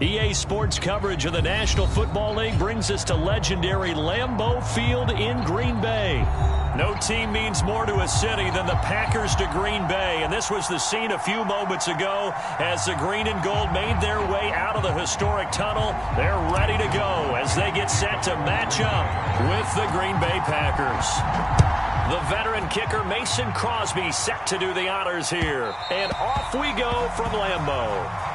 EA Sports coverage of the National Football League brings us to legendary Lambeau Field in Green Bay. No team means more to a city than the Packers to Green Bay, and this was the scene a few moments ago as the green and gold made their way out of the historic tunnel. They're ready to go as they get set to match up with the Green Bay Packers. The veteran kicker Mason Crosby set to do the honors here, and off we go from Lambeau.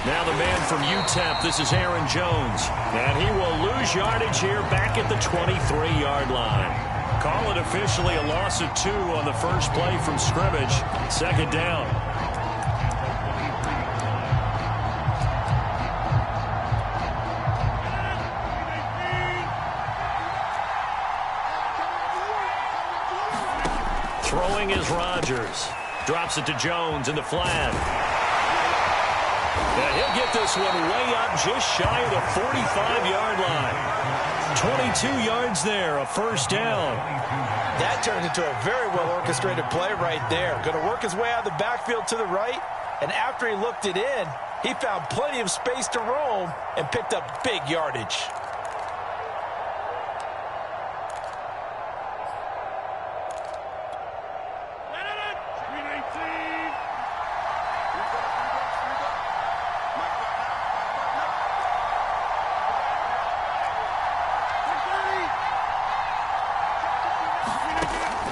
Now the man from UTEP, this is Aaron Jones. And he will lose yardage here back at the 23-yard line. Call it officially a loss of 2 on the first play from scrimmage. Second down. Throwing is Rodgers. Drops it to Jones in the flat. And he'll get this one way up just shy of the 45-yard line. 22 yards there, a first down. That turned into a very well-orchestrated play right there. Going to work his way out of the backfield to the right, and after he looked it in, he found plenty of space to roam and picked up big yardage.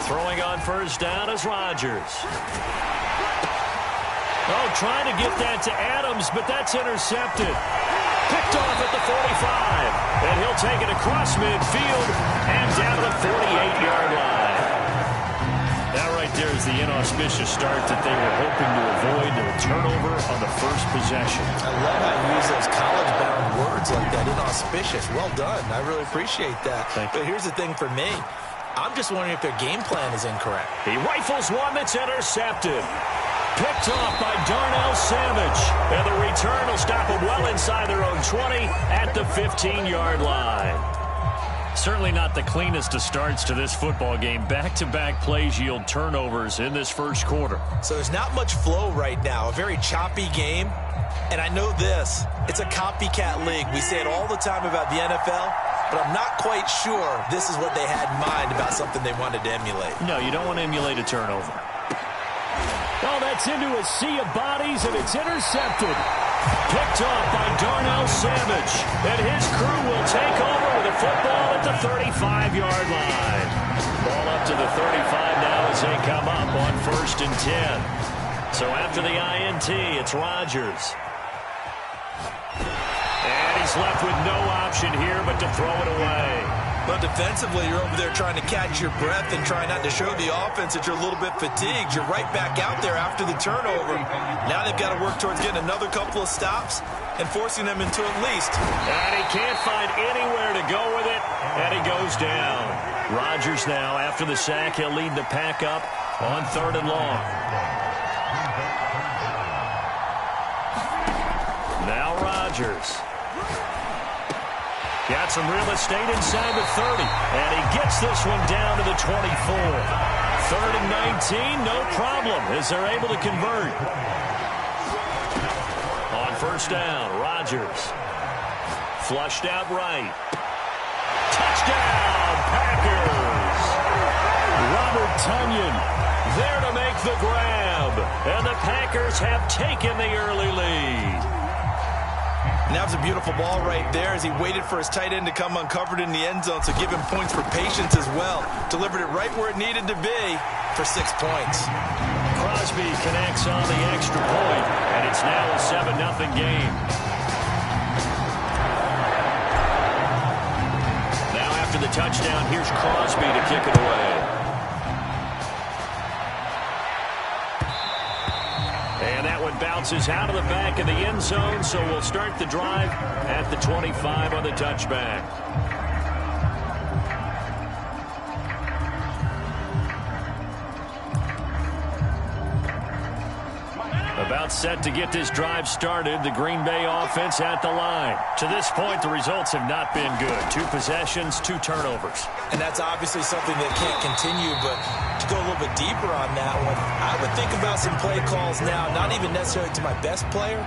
Throwing on first down is Rodgers. Oh, trying to get that to Adams, but that's intercepted. Picked off at the 45. And he'll take it across midfield and down to the 48-yard line. That right there is the inauspicious start that they were hoping to avoid. A turnover on the first possession. I love how you use those college-bound words like that, inauspicious. Well done. I really appreciate that. But here's the thing for me. I'm just wondering if their game plan is incorrect. He rifles one that's intercepted. Picked off by Darnell Savage. And the return will stop them well inside their own 20 at the 15-yard line. Certainly not the cleanest of starts to this football game. Back-to-back plays yield turnovers in this first quarter. So there's not much flow right now. A very choppy game. And I know this. It's a copycat league. We say it all the time about the NFL. But I'm not quite sure this is what they had in mind about something they wanted to emulate. No, you don't want to emulate a turnover. Oh, that's into a sea of bodies, and it's intercepted. Picked off by Darnell Savage. And his crew will take over with a football at the 35-yard line. Ball up to the 35 now as they come up on 1st and 10. So after the INT, it's Rodgers. And he's left with no option here but to throw it away. But defensively, you're over there trying to catch your breath and trying not to show the offense that you're a little bit fatigued. You're right back out there after the turnover. Now they've got to work towards getting another couple of stops and forcing them into at least. And he can't find anywhere to go with it, and he goes down. Rodgers now, after the sack, he'll lead the pack up on 3rd and long. Now Rodgers. Got some real estate inside the 30. And he gets this one down to the 24. 3rd and 19, no problem, as they're able to convert. On 1st down, Rodgers. Flushed out right. Touchdown, Packers! Robert Tonyan there to make the grab. And the Packers have taken the early lead. And that was a beautiful ball right there as he waited for his tight end to come uncovered in the end zone, so give him points for patience as well. Delivered it right where it needed to be for 6 points. Crosby connects on the extra point, and it's now a 7-0 game. Now after the touchdown, here's Crosby to kick it away. And that one bounces out of the back of the end zone, so we'll start the drive at the 25 on the touchback. About set to get this drive started. The Green Bay offense at the line. To this point, the results have not been good. 2 possessions, 2 turnovers. And that's obviously something that can't continue, but to go a little bit deeper on that one, I would think about some play calls now, not even necessarily to my best player,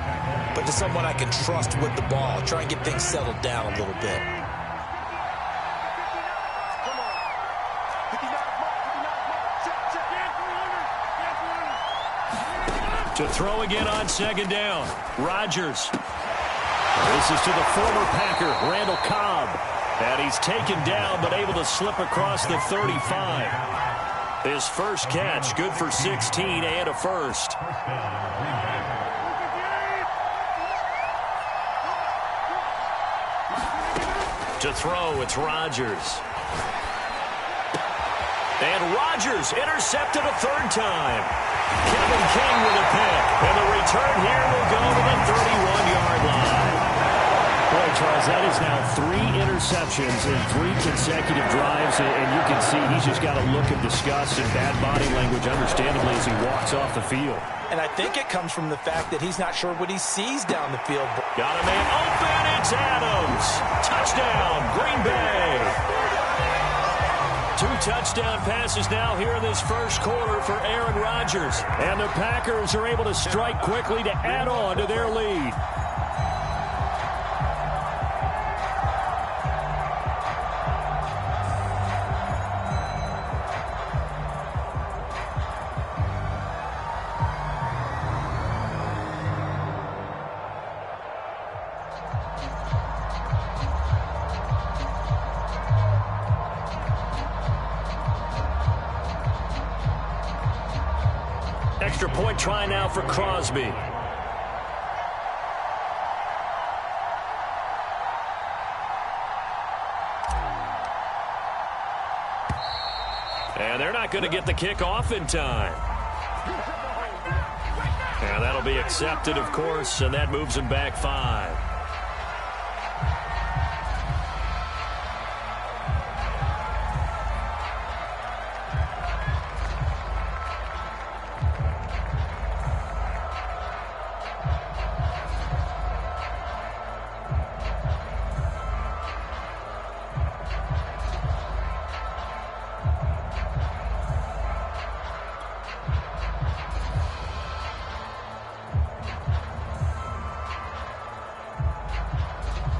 but to someone I can trust with the ball. Try and get things settled down a little bit. To throw again on 2nd down. Rodgers. This is to the former Packer, Randall Cobb. And he's taken down, but able to slip across the 35. His first catch, good for 16 and a first. To throw, it's Rodgers. And Rodgers intercepted a 3rd time. Kevin King with a pick. And the return here will go to the 31-yard line. Boy, Charles, that is now 3 interceptions in 3 consecutive drives. And you can see he's just got a look of disgust and bad body language, understandably, as he walks off the field. And I think it comes from the fact that he's not sure what he sees down the field. Got a man open. It's Adams. Touchdown, Green Bay. 2 touchdown passes now here in this first quarter for Aaron Rodgers. And the Packers are able to strike quickly to add on to their lead. Extra point try now for Crosby. And they're not going to get the kickoff in time. And that'll be accepted, of course, and that moves them back 5.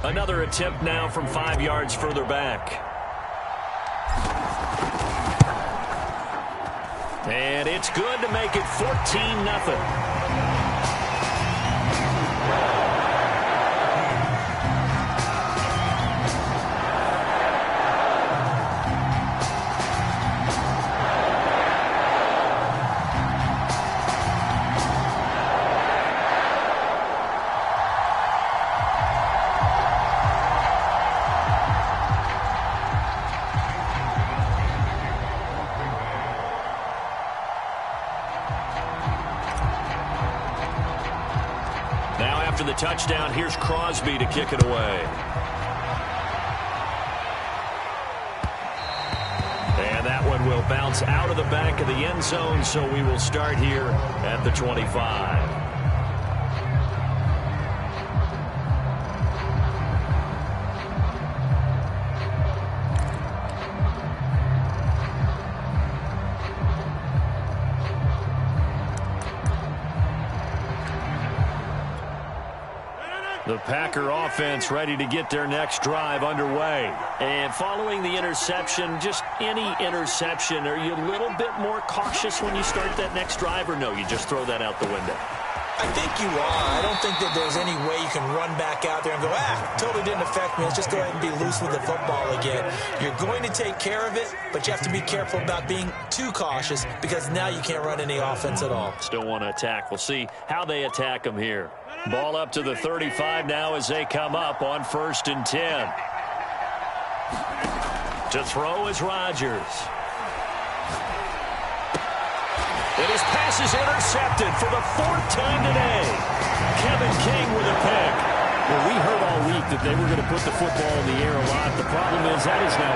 Another attempt now from 5 yards further back. And it's good to make it 14-0. After the touchdown, here's Crosby to kick it away. And that one will bounce out of the back of the end zone, so we will start here at the 25. The Packer offense ready to get their next drive underway. And following the interception, just any interception, are you a little bit more cautious when you start that next drive, or no, you just throw that out the window? I think you are. I don't think that there's any way you can run back out there and go, totally didn't affect me. Let's just go ahead and be loose with the football again. You're going to take care of it, but you have to be careful about being too cautious because now you can't run any offense at all. Still want to attack. We'll see how they attack them here. Ball up to the 35 now as they come up on 1st and 10. To throw is Rodgers. And his pass is intercepted for the 4th time today. Kevin King with a pick. Well, we heard all week that they were going to put the football in the air a lot. The problem is that is now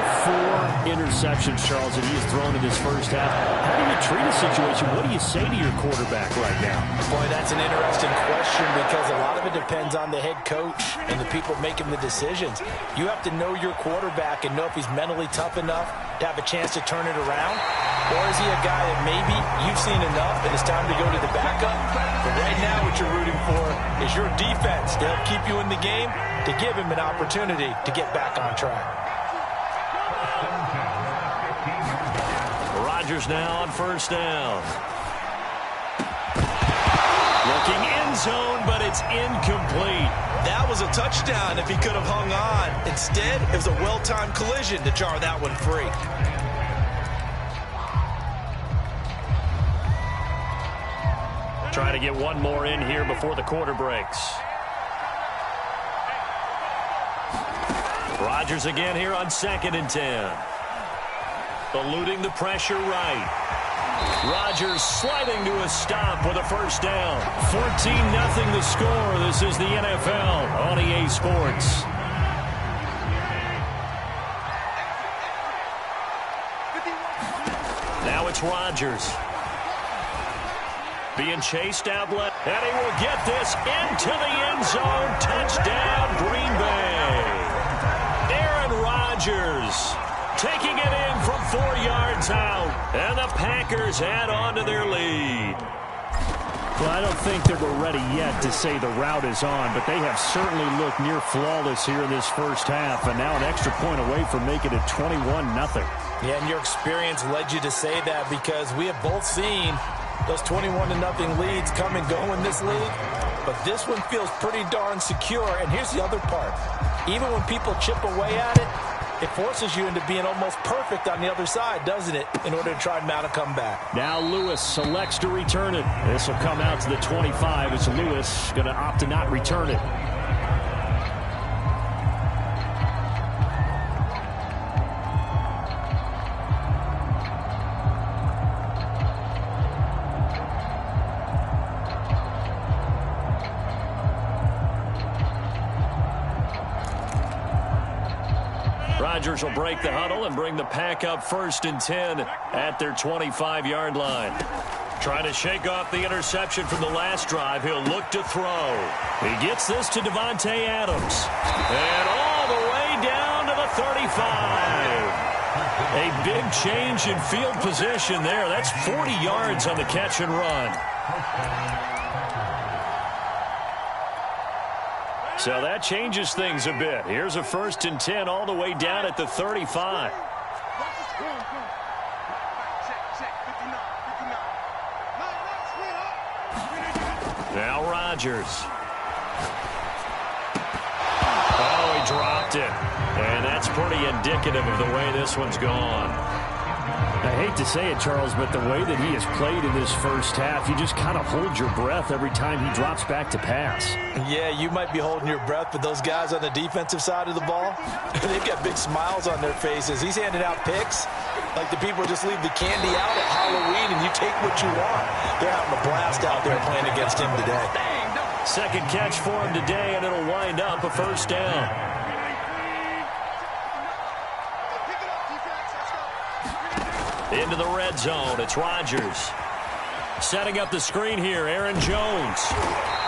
4 interceptions, Charles, that he has thrown in this first half. How do you treat a situation? What do you say to your quarterback right now? Boy, that's an interesting question because a lot of it depends on the head coach and the people making the decisions. You have to know your quarterback and know if he's mentally tough enough to have a chance to turn it around. Or is he a guy that maybe you've seen enough and it's time to go to the backup? But right now what you're rooting for is your defense to help keep you in the game, to give him an opportunity to get back on track. Rodgers now on 1st down. Looking end zone, but it's incomplete. That was a touchdown if he could have hung on. Instead, it was a well-timed collision to jar that one free. Trying to get one more in here before the quarter breaks. Rodgers again here on 2nd and 10. Eluding the pressure right. Rodgers sliding to a stop with a 1st down. 14-0 the score. This is the NFL on EA Sports. Now it's Rodgers. Being chased out left, and he will get this into the end zone. Touchdown, Green Bay. Aaron Rodgers taking it in from 4 yards out, and the Packers add on to their lead. Well, I don't think that we're ready yet to say the route is on, but they have certainly looked near flawless here in this first half, and now an extra point away from making it 21-0. Yeah, and your experience led you to say that because we have both seen those 21-0 leads come and go in this league. But this one feels pretty darn secure. And here's the other part. Even when people chip away at it, it forces you into being almost perfect on the other side, doesn't it, in order to try and mount a comeback. Now Lewis selects to return it. This will come out to the 25 as Lewis going to opt to not return it. Rodgers will break the huddle and bring the pack up 1st and 10 at their 25-yard line. Trying to shake off the interception from the last drive. He'll look to throw. He gets this to Davante Adams. And all the way down to the 35. A big change in field position there. That's 40 yards on the catch and run. So that changes things a bit. Here's a 1st and 10 all the way down at the 35. Now Rodgers. Oh, he dropped it. And that's pretty indicative of the way this one's gone. I hate to say it, Charles, but the way that he has played in this first half, you just kind of hold your breath every time he drops back to pass. Yeah, you might be holding your breath, but those guys on the defensive side of the ball, they've got big smiles on their faces. He's handing out picks like the people just leave the candy out at Halloween and you take what you want. They're having a blast out there playing against him today. Second catch for him today, and it'll wind up a 1st down. Into the red zone, it's Rodgers. Setting up the screen here, Aaron Jones.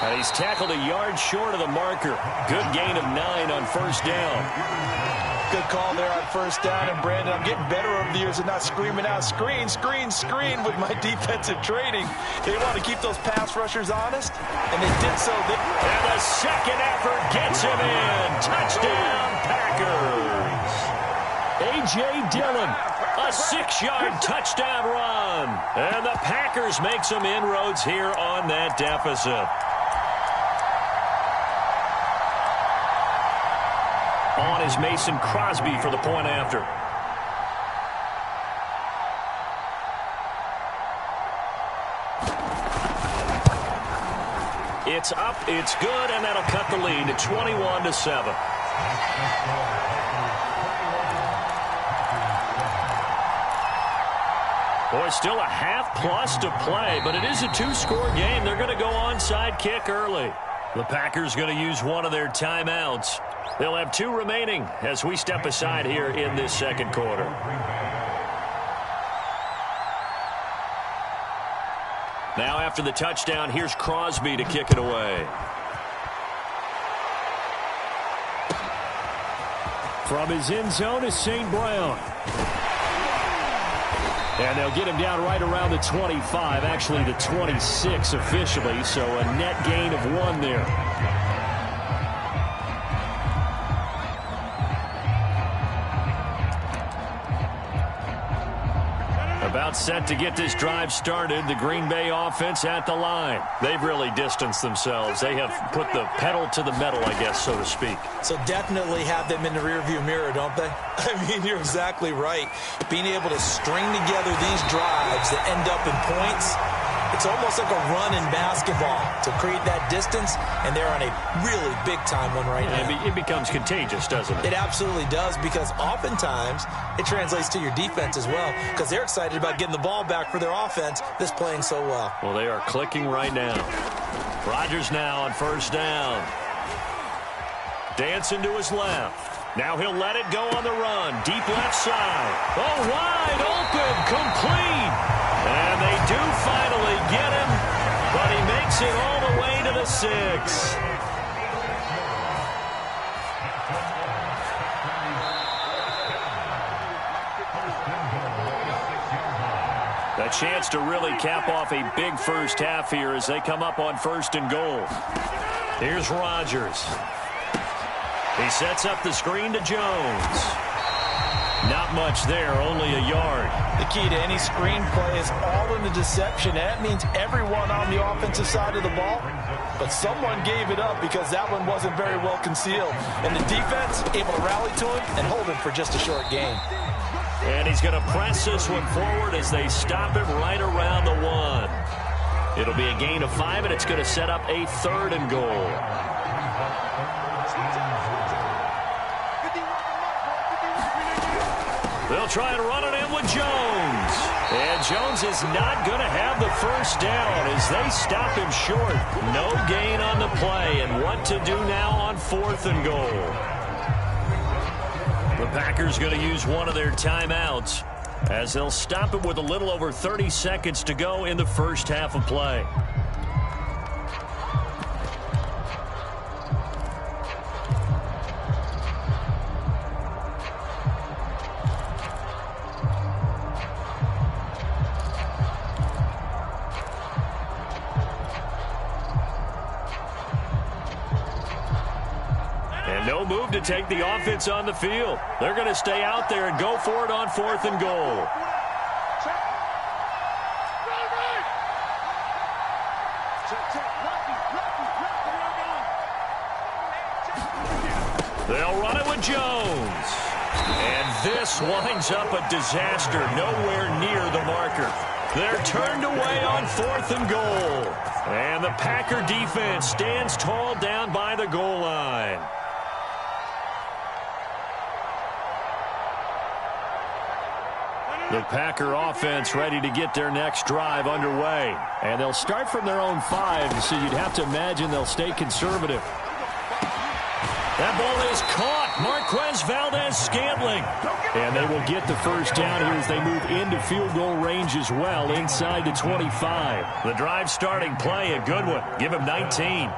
And he's tackled a yard short of the marker. Good gain of 9 on 1st down. Good call there on 1st down. And, Brandon, I'm getting better over the years and not screaming out, screen, screen, screen with my defensive training. They want to keep those pass rushers honest, and they did so. And the second effort gets him in. Touchdown, Packers. A.J. Dillon. A 6-yard touchdown run. And the Packers make some inroads here on that deficit. On is Mason Crosby for the point after. It's up, it's good, and that'll cut the lead to 21-7. Boy, still a half-plus to play, but it is a two-score game. They're going to go onside kick early. The Packers going to use one of their timeouts. They'll have two remaining as we step aside here in this second quarter. Now after the touchdown, here's Crosby to kick it away. From his end zone is St. Brown. And they'll get him down right around the 25, actually the 26 officially, so a net gain of 1 there. About set to get this drive started. The Green Bay offense at the line. They've really distanced themselves. They have put the pedal to the metal, I guess, so to speak. So definitely have them in the rearview mirror, don't they? I mean, you're exactly right. Being able to string together these drives that end up in points, it's almost like a run in basketball to create that distance, and they're on a really big-time one right now. It becomes contagious, doesn't it? It absolutely does, because oftentimes it translates to your defense as well, because they're excited about getting the ball back for their offense that's playing so well. Well, they are clicking right now. Rodgers now on first down. Dancing to his left. Now he'll let it go on the run. Deep left side. Oh, wide open. Complete. And they do finally get him, but he makes it all the way to the 6. A chance to really cap off a big first half here as they come up on first and goal. Here's Rodgers. He sets up the screen to Jones. Not much there, only a yard. The key to any screen play is all in the deception. That means everyone on the offensive side of the ball, but someone gave it up because that one wasn't very well concealed. And the defense able to rally to him and hold him for just a short gain. And he's going to press this one forward as they stop him right around the 1. It'll be a gain of 5, and it's going to set up a 3rd and goal. They'll try and run it in with Jones. And Jones is not going to have the first down as they stop him short. No gain on the play, and what to do now on 4th and goal. The Packers going to use one of their timeouts as they'll stop it with a little over 30 seconds to go in the first half of play. No move to take the offense on the field. They're going to stay out there and go for it on 4th and goal. They'll run it with Jones. And this winds up a disaster nowhere near the marker. They're turned away on 4th and goal. And the Packer defense stands tall down by the goal line. The Packer offense ready to get their next drive underway. And they'll start from their own 5, so you'd have to imagine they'll stay conservative. That ball is caught. Marquez Valdez-Scantling. And they will get the first down here as they move into field goal range as well, inside the 25. The drive starting play, a good one. Give him 19.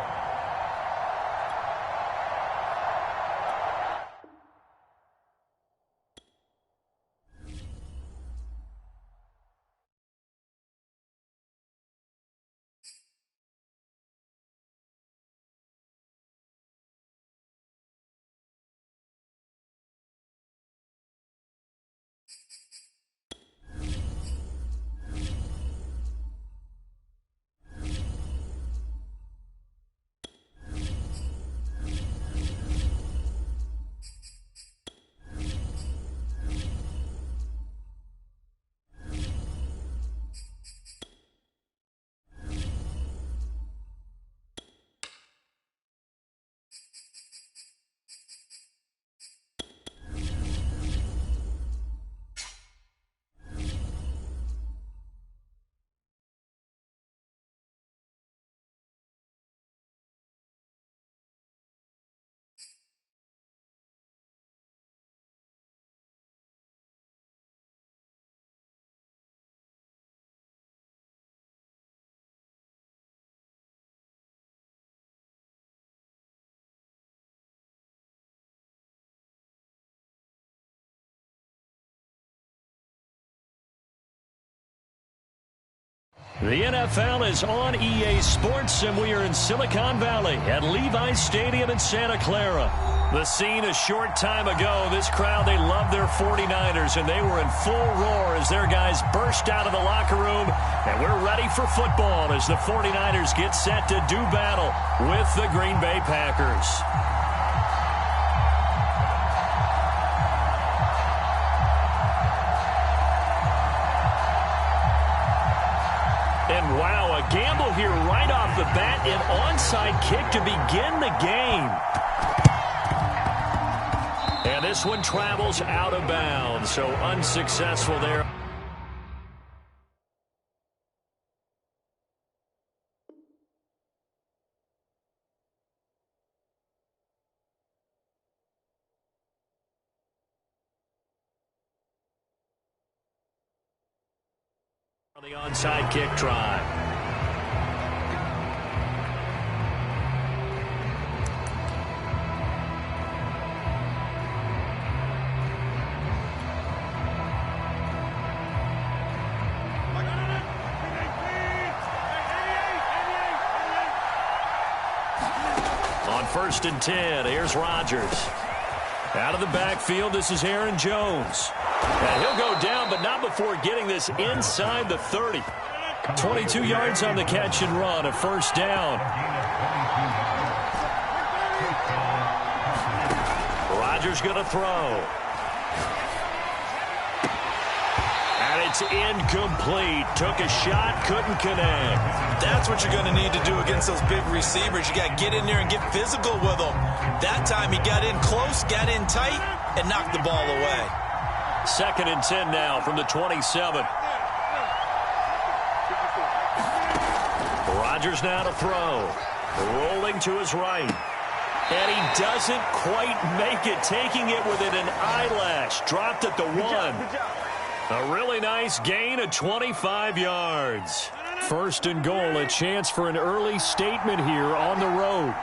The NFL is on EA Sports, and we are in Silicon Valley at Levi's Stadium in Santa Clara. The scene a short time ago, this crowd, they love their 49ers, and they were in full roar as their guys burst out of the locker room. And we're ready for football as the 49ers get set to do battle with the Green Bay Packers. And wow, a gamble here right off the bat, an onside kick to begin the game. And this one travels out of bounds, so unsuccessful there. On the onside kick try. On 1st and 10, here's Rodgers. Out of the backfield, this is Aaron Jones. And he'll go down, but not before getting this inside the 30. 22 yards on the catch and run, a 1st down. Rodgers going to throw. And it's incomplete. Took a shot, couldn't connect. That's what you're going to need to do against those big receivers. You got to get in there and get physical with them. That time he got in close, got in tight, and knocked the ball away. 2nd and 10 now from the 27. Rodgers now to throw. Rolling to his right. And he doesn't quite make it. Taking it within an eyelash. Dropped at the 1. A really nice gain of 25 yards. 1st and goal, a chance for an early statement here on the road.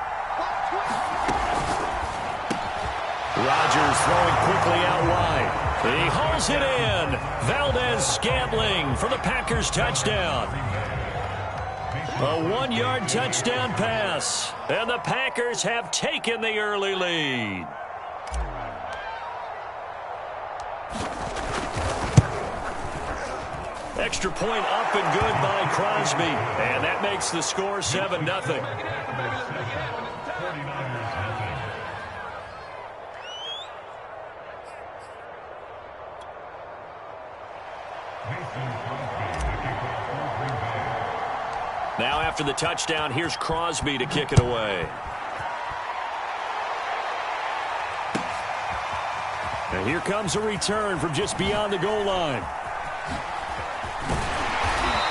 Rodgers throwing quickly out wide. He hauls it in. Valdez-Scantling for the Packers touchdown. A 1-yard touchdown pass. And the Packers have taken the early lead. Extra point up and good by Crosby. And that makes the score 7-0. Now after the touchdown, here's Crosby to kick it away. And here comes a return from just beyond the goal line.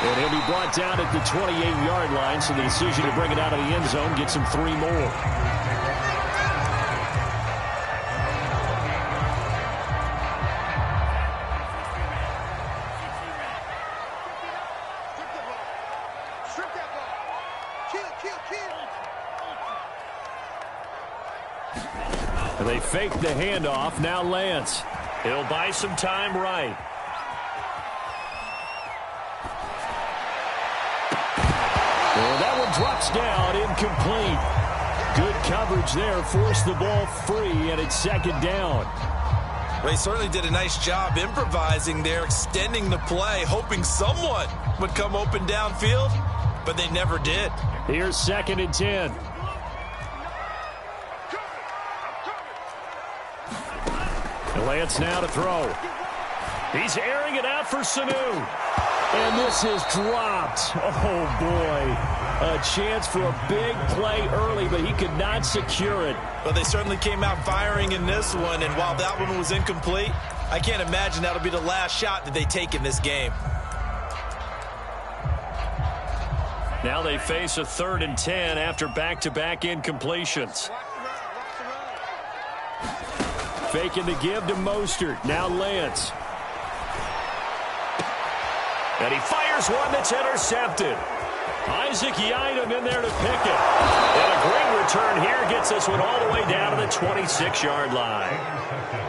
And he'll be brought down at the 28-yard line, so the decision to bring it out of the end zone gets him 3 more. And they fake the handoff. Now Lance. He'll buy some time right. And that one drops down, incomplete. Good coverage there, forced the ball free, and it's 2nd down. Well, he certainly did a nice job improvising there, extending the play, hoping someone would come open downfield, but they never did. Here's 2nd and 10. Lance now to throw. He's airing it out for Sanu. And this is dropped. Oh, boy. A chance for a big play early, but he could not secure it. Well, they certainly came out firing in this one, and while that one was incomplete, I can't imagine that'll be the last shot that they take in this game. Now they face a 3rd and 10 after back-to-back incompletions. Faking the give to Mostert. Now Lance. And he fires one that's intercepted. Isaac Yiadom in there to pick it. And a great return here gets this one all the way down to the 26-yard line.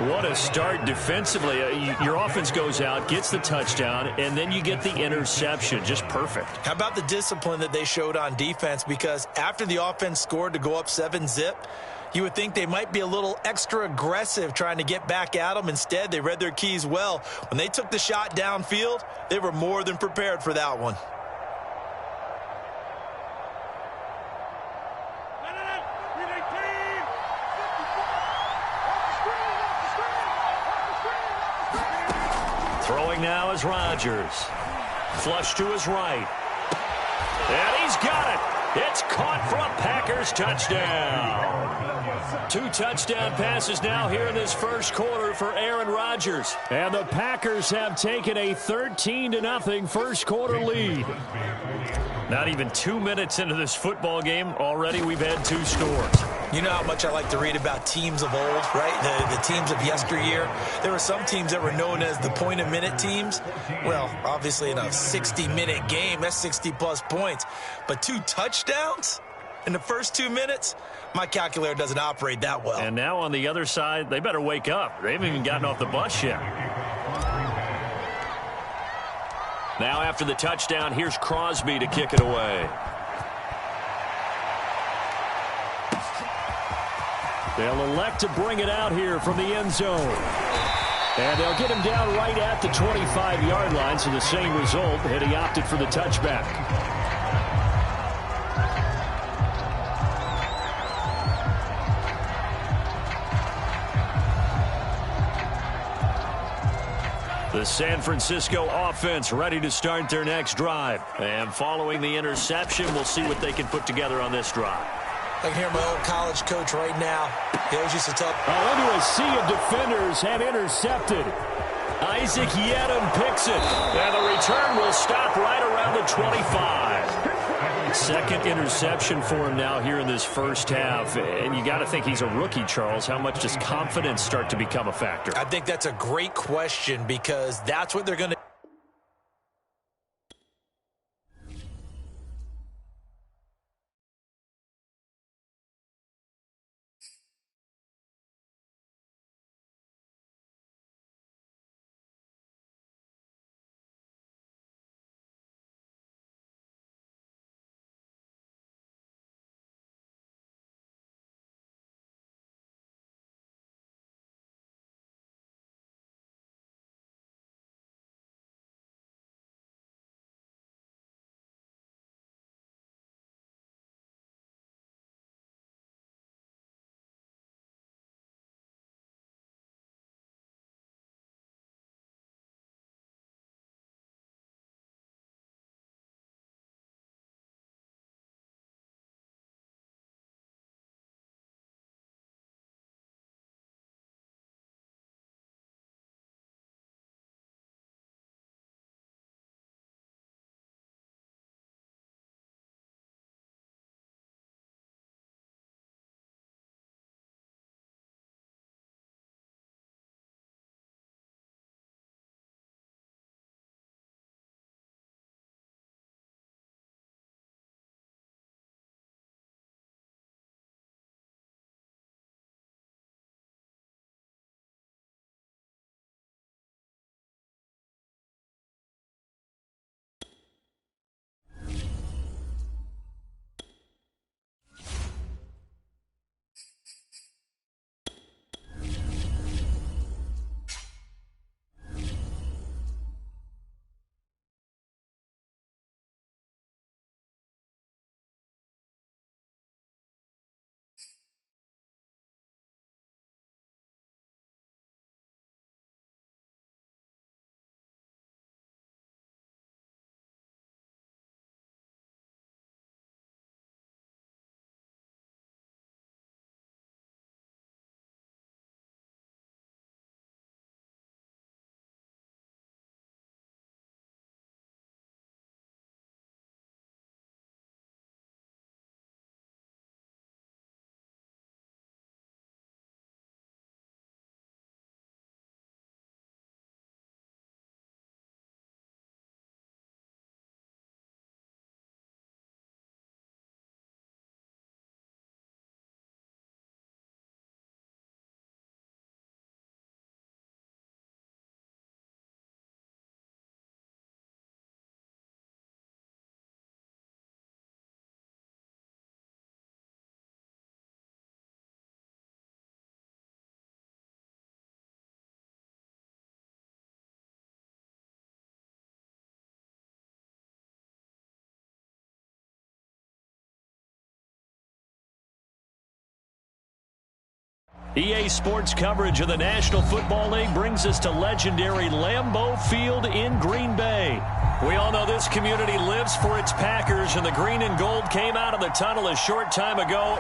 What a start defensively. Your offense goes out, gets the touchdown, and then you get the interception. Just perfect. How about the discipline that they showed on defense? Because after the offense scored to go up 7-zip, you would think they might be a little extra aggressive trying to get back at them. Instead, they read their keys well. When they took the shot downfield, they were more than prepared for that one. Throwing now is Rodgers. Flush to his right. And he's got it. It's caught for a Packers touchdown. 2 touchdown passes now here in this first quarter for Aaron Rodgers. And the Packers have taken a 13-0 first quarter lead. Not even 2 minutes into this football game, already we've had 2 scores. You know how much I like to read about teams of old, right? The teams of yesteryear. There were some teams that were known as the point-a-minute teams. Well, obviously in a 60-minute game, that's 60-plus points. But 2 touchdowns in the first 2 minutes? My calculator doesn't operate that well. And now on the other side, they better wake up. They haven't even gotten off the bus yet. Now after the touchdown, here's Crosby to kick it away. They'll elect to bring it out here from the end zone. And they'll get him down right at the 25-yard line, so the same result, and he opted for the touchback. The San Francisco offense ready to start their next drive. And following the interception, we'll see what they can put together on this drive. I can hear my old college coach right now. He always used to tell... Into a sea of defenders and intercepted. Isaac Yiadom picks it. And the return will stop right around the 25. Second interception for him now here in this first half. And you got to think he's a rookie, Charles. How much does confidence start to become a factor? I think that's a great question because that's what they're going to... EA Sports coverage of the National Football League brings us to legendary Lambeau Field in Green Bay. We all know this community lives for its Packers, and the green and gold came out of the tunnel a short time ago.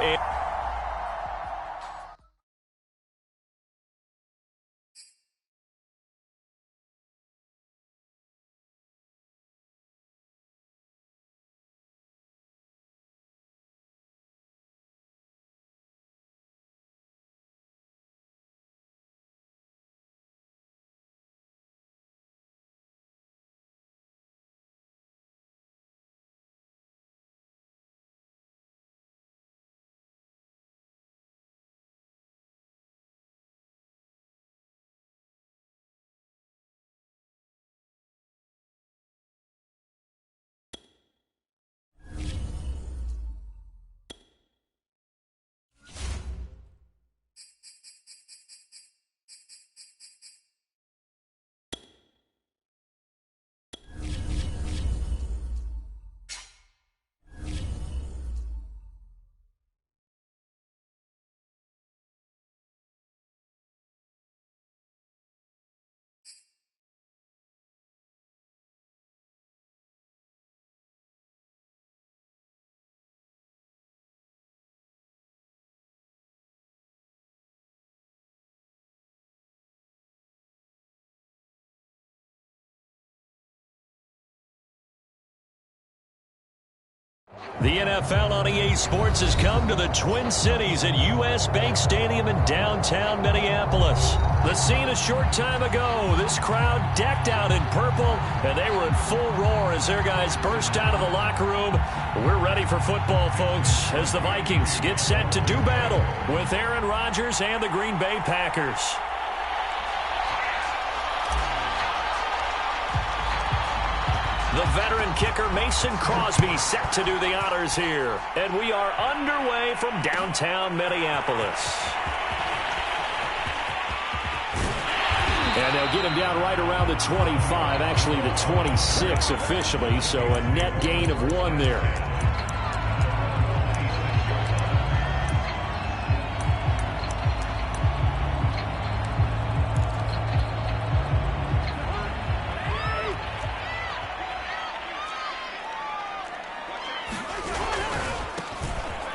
The NFL on EA Sports has come to the Twin Cities at U.S. Bank Stadium in downtown Minneapolis. The scene a short time ago, this crowd decked out in purple, and they were in full roar as their guys burst out of the locker room. We're ready for football, folks, as the Vikings get set to do battle with Aaron Rodgers and the Green Bay Packers. The veteran kicker Mason Crosby set to do the honors here. And we are underway from downtown Minneapolis. And they'll get him down right around the 25, actually the 26 officially, so a net gain of 1 there.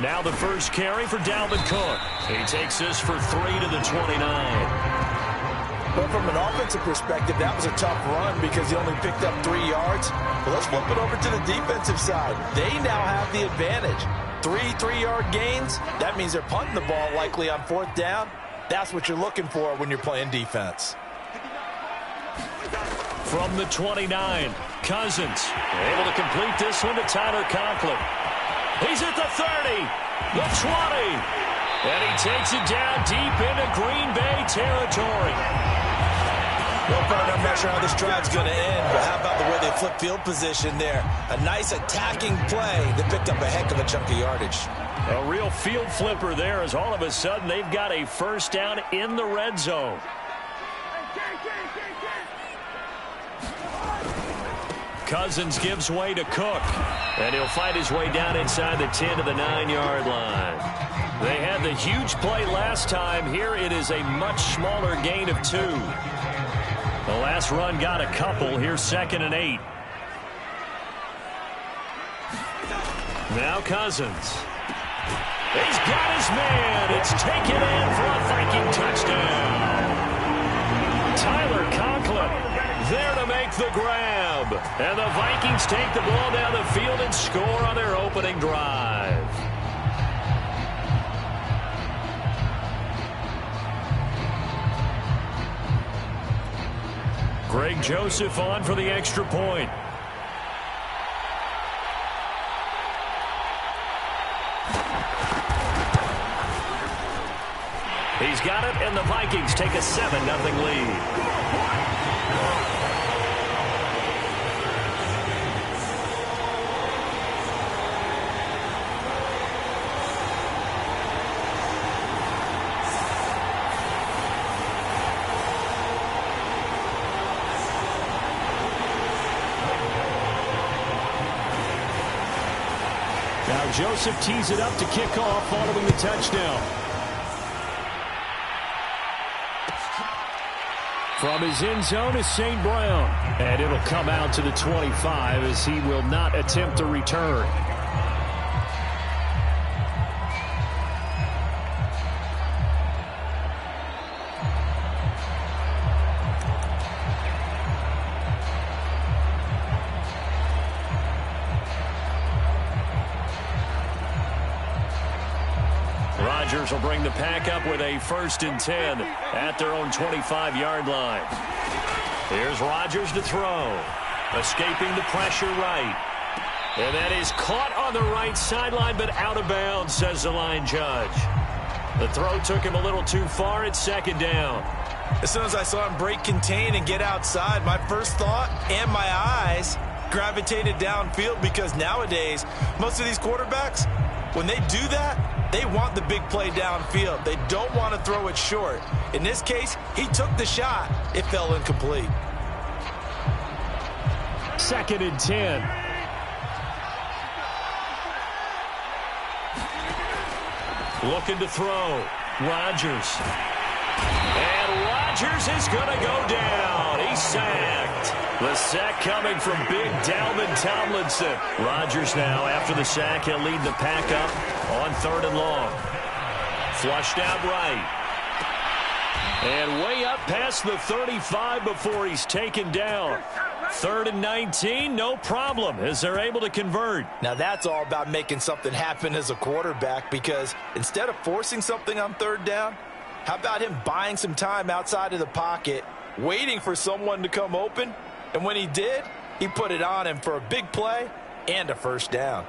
Now the first carry for Dalvin Cook. He takes this for 3 to the 29. But from an offensive perspective, that was a tough run because he only picked up 3 yards. But let's flip it over to the defensive side. They now have the advantage. 3 3-yard gains. That means they're punting the ball likely on 4th down. That's what you're looking for when you're playing defense. From the 29, Cousins able to complete this one to Tyler Conklin. He's at the 30, the 20, and he takes it down deep into Green Bay territory. Well, partner, I'm not sure how this drive's going to end, but how about the way they flip field position there? A nice attacking play that picked up a heck of a chunk of yardage. A real field flipper there as all of a sudden they've got a first down in the red zone. Cousins gives way to Cook, and he'll fight his way down inside the 10 to the 9-yard line. They had the huge play last time. Here it is a much smaller gain of 2. The last run got a couple. Here's 2nd and 8. Now Cousins. He's got his man. It's taken in for a Viking touchdown. Tyler Conklin there to make the grab. And the Vikings take the ball down the field and score on their opening drive. Greg Joseph on for the extra point. He's got it, and the Vikings take a 7-0 lead. Now Joseph tees it up to kick off following the touchdown. From his end zone is St. Brown. And it'll come out to the 25 as he will not attempt a return. Rodgers will bring the pack up with a 1st and 10 at their own 25-yard line. Here's Rodgers to throw. Escaping the pressure right. And that is caught on the right sideline, but out of bounds, says the line judge. The throw took him a little too far. It's 2nd down. As soon as I saw him break contain and get outside, my first thought and my eyes gravitated downfield, because nowadays, most of these quarterbacks, when they do that, they want the big play downfield. They don't want to throw it short. In this case, he took the shot. It fell incomplete. 2nd and 10. Looking to throw. Rodgers. And Rodgers is going to go down. He's sacked. The sack coming from big Dalvin Tomlinson. Rodgers now, after the sack, he'll lead the pack up on 3rd and long. Flushed out right. And way up past the 35 before he's taken down. 3rd and 19, no problem, as they're able to convert. Now that's all about making something happen as a quarterback, because instead of forcing something on 3rd down, how about him buying some time outside of the pocket, waiting for someone to come open? And when he did, he put it on him for a big play and a 1st down.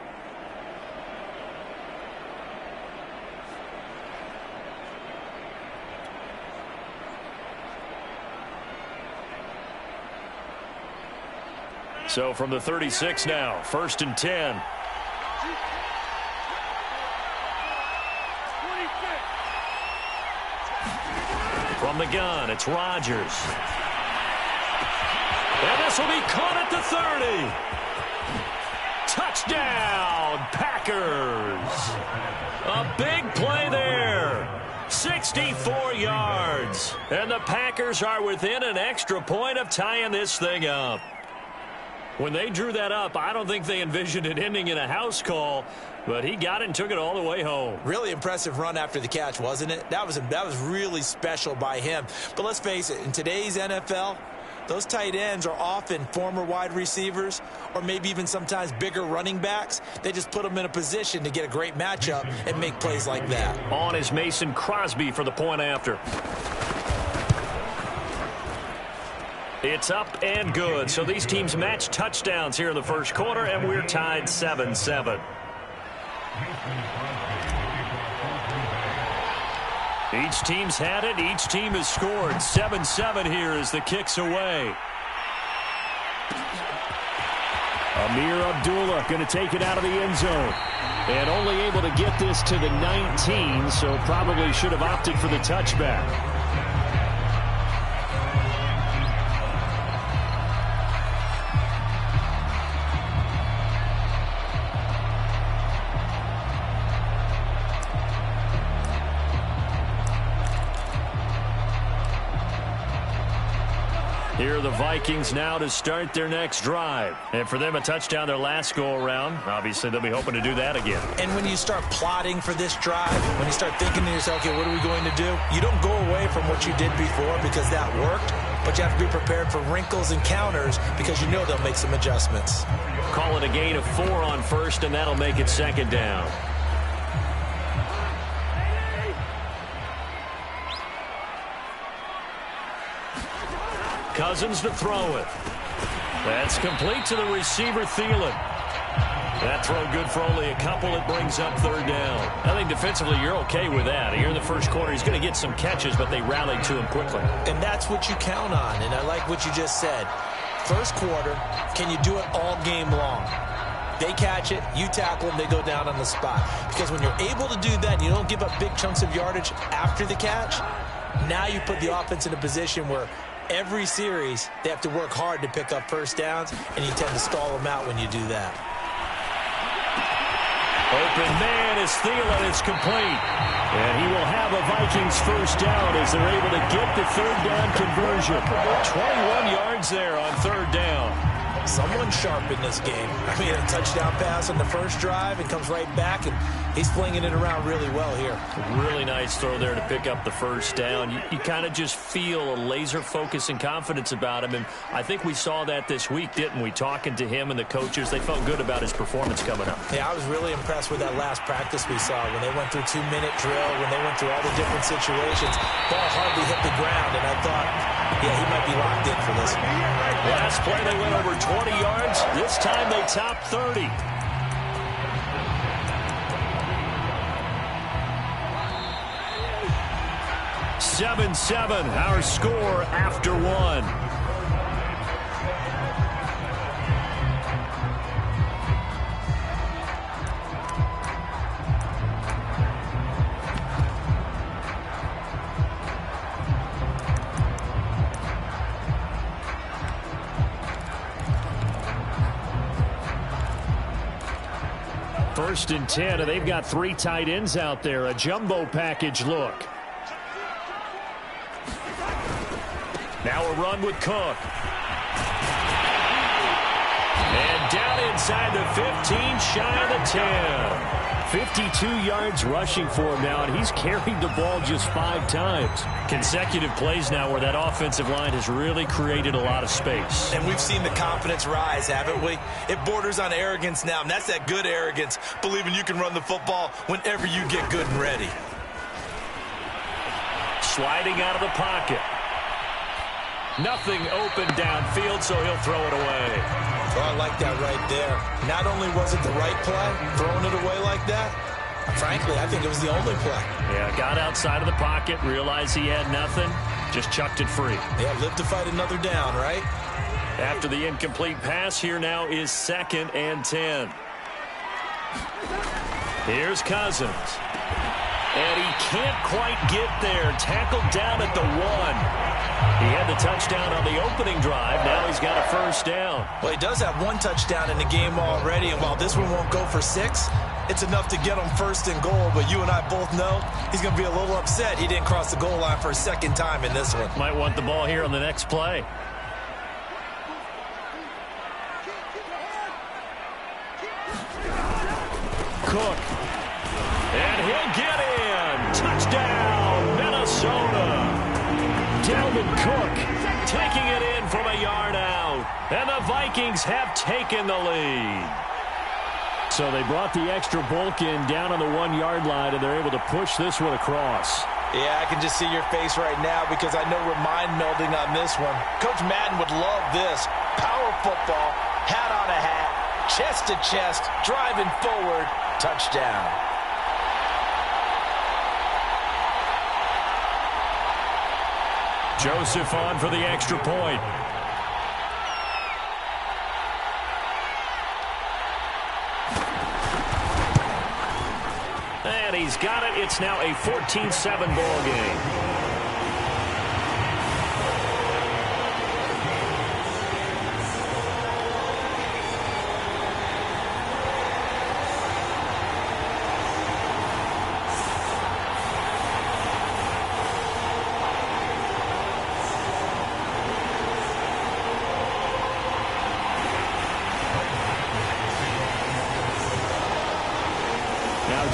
So from the 36 now, 1st and 10. From the gun, it's Rodgers. And this will be caught at the 30. Touchdown, Packers. A big play there. 64 yards. And the Packers are within an extra point of tying this thing up. When they drew that up, I don't think they envisioned it ending in a house call, but he got it and took it all the way home. Really impressive run after the catch, wasn't it? That was really special by him. But let's face it, in today's NFL, those tight ends are often former wide receivers or maybe even sometimes bigger running backs. They just put them in a position to get a great matchup and make plays like that. On is Mason Crosby for the point after. It's up and good. So these teams match touchdowns here in the 1st quarter, and we're tied 7-7. Each team's had it. Each team has scored. 7-7 here as the kick's away. Amir Abdullah going to take it out of the end zone. And only able to get this to the 19, so probably should have opted for the touchback. Here are the Vikings now to start their next drive. And for them, a touchdown their last go-around. Obviously, they'll be hoping to do that again. And when you start plotting for this drive, when you start thinking to yourself, okay, what are we going to do? You don't go away from what you did before because that worked, but you have to be prepared for wrinkles and counters because you know they'll make some adjustments. Call it a gain of 4 on 1st, and that'll make it 2nd down. Cousins to throw it. That's complete to the receiver, Thielen. That throw good for only a couple. It brings up 3rd down. I think defensively you're okay with that. Here in the 1st quarter, he's going to get some catches, but they rallied to him quickly. And that's what you count on, and I like what you just said. 1st quarter, can you do it all game long? They catch it, you tackle them, they go down on the spot. Because when you're able to do that and you don't give up big chunks of yardage after the catch, now you put the offense in a position where every series, they have to work hard to pick up 1st downs, and you tend to stall them out when you do that. Open man is Thielen. It's complete. And he will have a Vikings first down as they're able to get the third down conversion. 21 yards there on third down. Someone sharp in this game. I mean, a touchdown pass on the first drive and comes right back, and he's flinging it around really well here. Really nice throw there to pick up the first down. You kind of just feel a laser focus and confidence about him, and I think we saw that this week, didn't we? Talking to him and the coaches, they felt good about his performance coming up. Yeah, I was really impressed with that last practice we saw when they went through 2-minute drill, when they went through all the different situations. Ball hardly hit the ground, and I thought, yeah, he might be locked in for this one. Last play, they went over 20 yards. This time they topped 30. Our score after one. First and 10, and they've got 3 tight ends out there. A jumbo package look. Now a run with Cook. And down inside the 15, shy of the 10. 52 yards rushing for him now, and he's carried the ball just 5 times. Consecutive plays now where that offensive line has really created a lot of space. And we've seen the confidence rise, haven't we? It borders on arrogance now, and that's that good arrogance, believing you can run the football whenever you get good and ready. Sliding out of the pocket. Nothing open downfield, so he'll throw it away. Oh, I like that right there. Not only was it the right play, throwing it away like that, frankly, I think it was the only play. Yeah, got outside of the pocket, realized he had nothing, just chucked it free. Yeah, live to fight another down, right? After the incomplete pass, here now is 2nd and 10. Here's Cousins. And he can't quite get there. Tackled down at the 1. He had the touchdown on the opening drive. Now he's got a first down. Well, he does have 1 touchdown in the game already, and while this one won't go for 6, it's enough to get him first and goal. But you and I both know he's going to be a little upset he didn't cross the goal line for a second time in this one. Might want the ball here on the next play. Cook. And he'll get in. Touchdown, Minnesota. Dalvin Cook taking it in from a yard out. And the Vikings have taken the lead. So they brought the extra bulk in down on the 1-yard line, and they're able to push this one across. Yeah, I can just see your face right now because I know we're mind melding on this one. Coach Madden would love this. Power football, hat on a hat, chest to chest, driving forward, touchdown. Joseph on for the extra point. And he's got it. It's now a 14-7 ball game.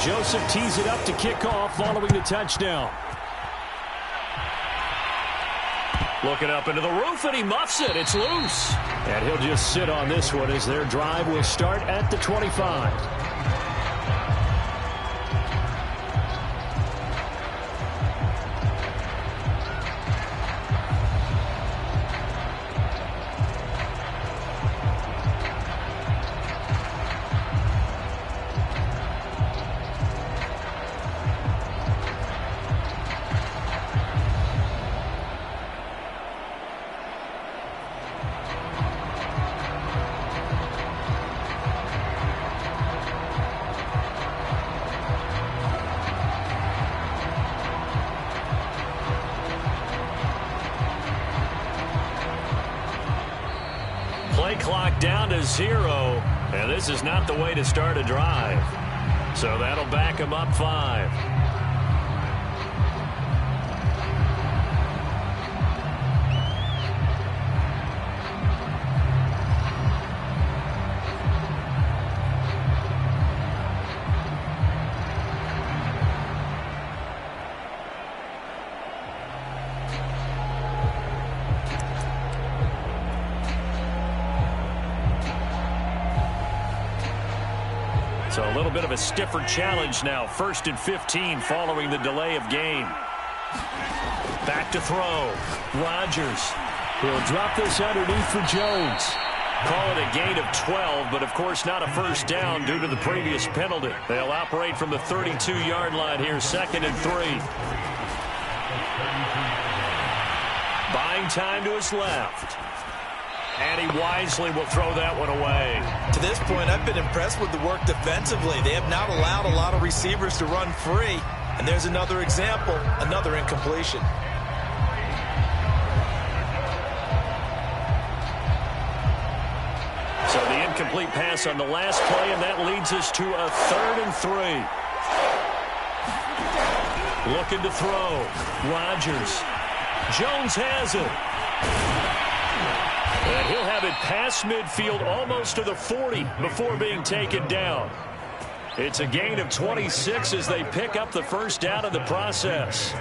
Joseph tees it up to kick off following the touchdown. Looking up into the roof, and he muffs it. It's loose. And he'll just sit on this one as their drive will start at the 25. Clock down to 0, and this is not the way to start a drive. So that'll back him up 5. So a little bit of a stiffer challenge now. 1st and 15 following the delay of game. Back to throw. Rodgers. He'll drop this underneath for Jones. Call it a gain of 12, but of course not a first down due to the previous penalty. They'll operate from the 32-yard line here, 2nd and 3. Buying time to his left. And he wisely will throw that one away. To this point, I've been impressed with the work defensively. They have not allowed a lot of receivers to run free. And there's another example, another incompletion. So the incomplete pass on the last play, and that leads us to a 3rd and 3. Looking to throw. Rodgers. Jones has it. And he'll have it past midfield almost to the 40 before being taken down. It's a gain of 26 as they pick up the first down in the process.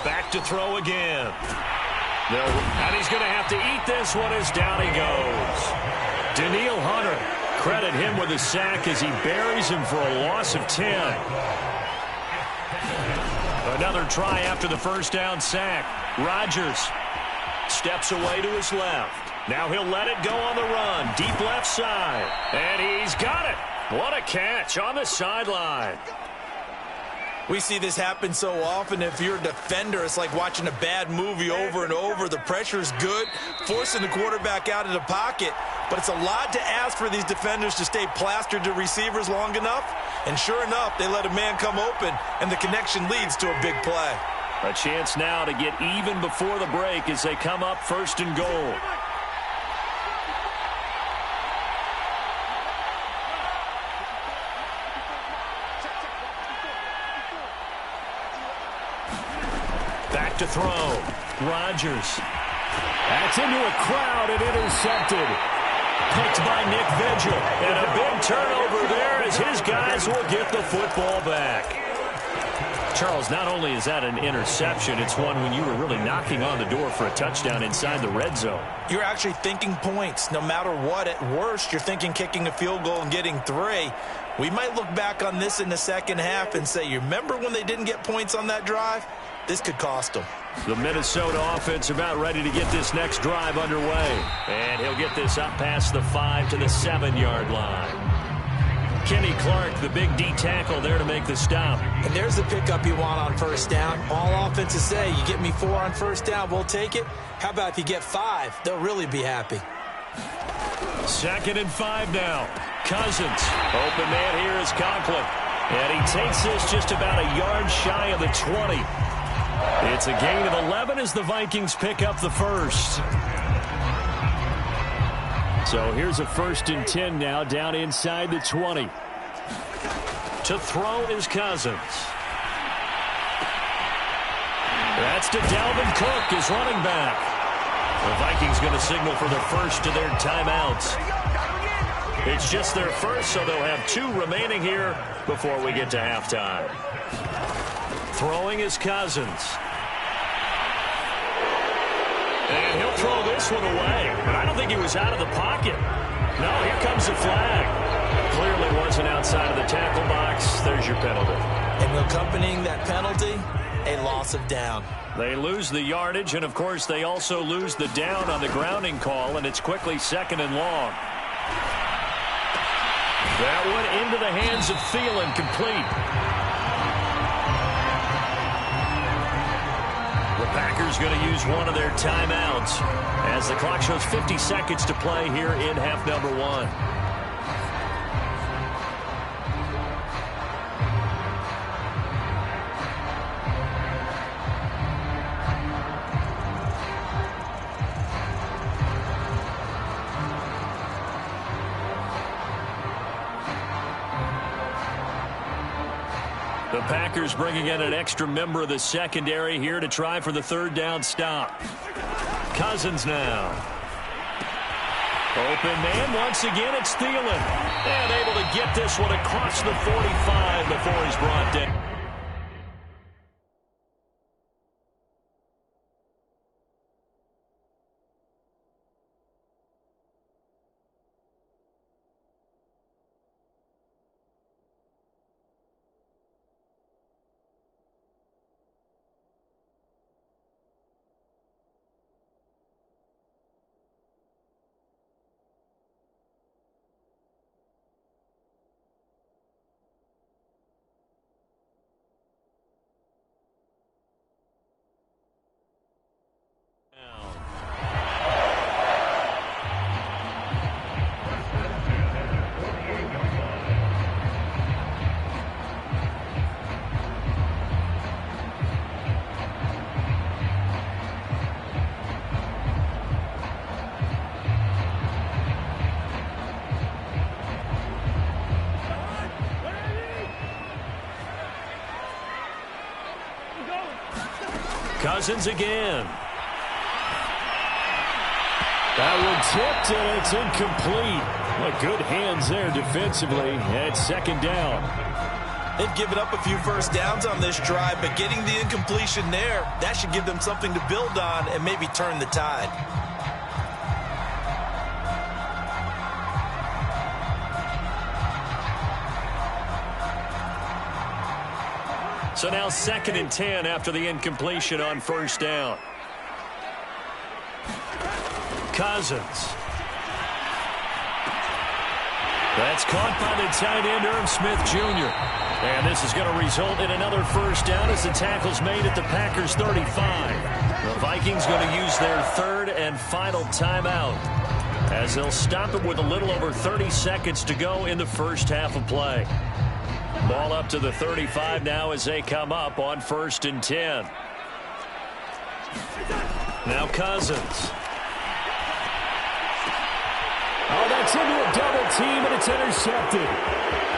Back to throw again. And he's going to have to eat this one as down he goes. Danielle Hunter, credit him with a sack as he buries him for a loss of 10. Another try after the first down sack. Rodgers steps away to his left. Now he'll let it go on the run. Deep left side. And he's got it. What a catch on the sideline. We see this happen so often. If you're a defender, it's like watching a bad movie over and over. The pressure is good, forcing the quarterback out of the pocket. But it's a lot to ask for these defenders to stay plastered to receivers long enough. And sure enough, they let a man come open, and the connection leads to a big play. A chance now to get even before the break as they come up 1st and goal. Back to throw. Rodgers. That's into a crowd and intercepted. Picked by Nick Vigil. And a big turnover there as his guys will get the football back. Charles, not only is that an interception, it's one when you were really knocking on the door for a touchdown inside the red zone. You're actually thinking points. No matter what, at worst, you're thinking kicking a field goal and getting 3. We might look back on this in the second half and say, you remember when they didn't get points on that drive? This could cost them. The Minnesota offense about ready to get this next drive underway. And he'll get this up past the 5 to the 7-yard line. Kenny Clark, the big D tackle there to make the stop. And there's the pickup you want on first down. All offenses say, you get me 4 on first down, we'll take it. How about if you get 5? They'll really be happy. 2nd and 5 now. Cousins. Open man here is Conklin. And he takes this just about a yard shy of the 20. It's a gain of 11 as the Vikings pick up the first. So here's a 1st and 10 now down inside the 20. To throw is Cousins. That's to Dalvin Cook, his running back. The Vikings going to signal for the first of their timeouts. It's just their first, so they'll have 2 remaining here before we get to halftime. Throwing is Cousins. And he'll throw this one away. But I don't think he was out of the pocket. No, here comes the flag. Clearly wasn't outside of the tackle box. There's your penalty. And accompanying that penalty, a loss of down. They lose the yardage, and of course they also lose the down on the grounding call, and it's quickly 2nd and long. That one into the hands of Thielen, complete. The Packers going to use one of their timeouts as the clock shows 50 seconds to play here in half number 1. Packers bringing in an extra member of the secondary here to try for the third down stop. Cousins now. Open man, once again, it's Thielen. And able to get this one across the 45 before he's brought down. Cousins again. That one tipped, and it's incomplete. Well, good hands there defensively at second down. They've given up a few first downs on this drive, but getting the incompletion there, that should give them something to build on and maybe turn the tide. So now 2nd and 10 after the incompletion on first down. Cousins. That's caught by the tight end, Irv Smith Jr. And this is going to result in another first down as the tackle's made at the Packers 35. The Vikings going to use their third and final timeout as they'll stop it with a little over 30 seconds to go in the first half of play. Ball up to the 35 now as they come up on 1st and 10. Now Cousins. Oh, that's into a double team, and it's intercepted.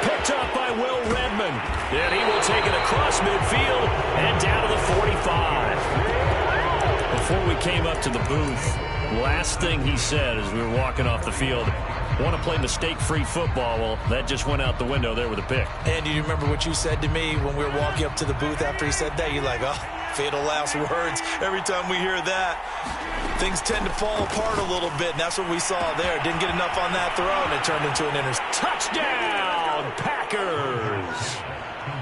Picked up by Will Redmond. And he will take it across midfield and down to the 45. Before we came up to the booth, last thing he said as we were walking off the field, want to play mistake-free football. Well, that just went out the window there with a pick. And do you remember what you said to me when we were walking up to the booth after he said that? You're like, oh, fatal last words. Every time we hear that, things tend to fall apart a little bit, and that's what we saw there. Didn't get enough on that throw, and it turned into an interception. Touchdown, Packers!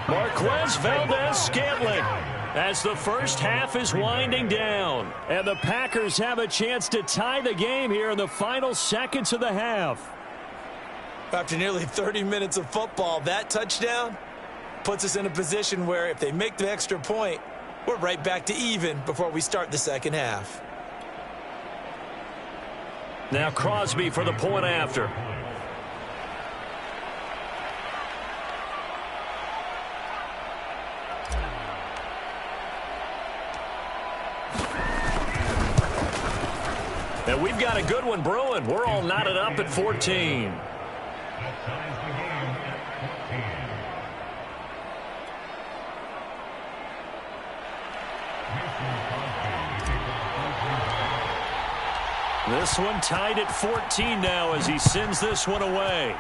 Marquez Valdez-Scantling as the first half is winding down. And the Packers have a chance to tie the game here in the final seconds of the half. After nearly 30 minutes of football, that touchdown puts us in a position where if they make the extra point, we're right back to even before we start the second half. Now Crosby for the point after. And we've got a good one brewing. We're all knotted up at 14. This one tied at 14 now as he sends this one away.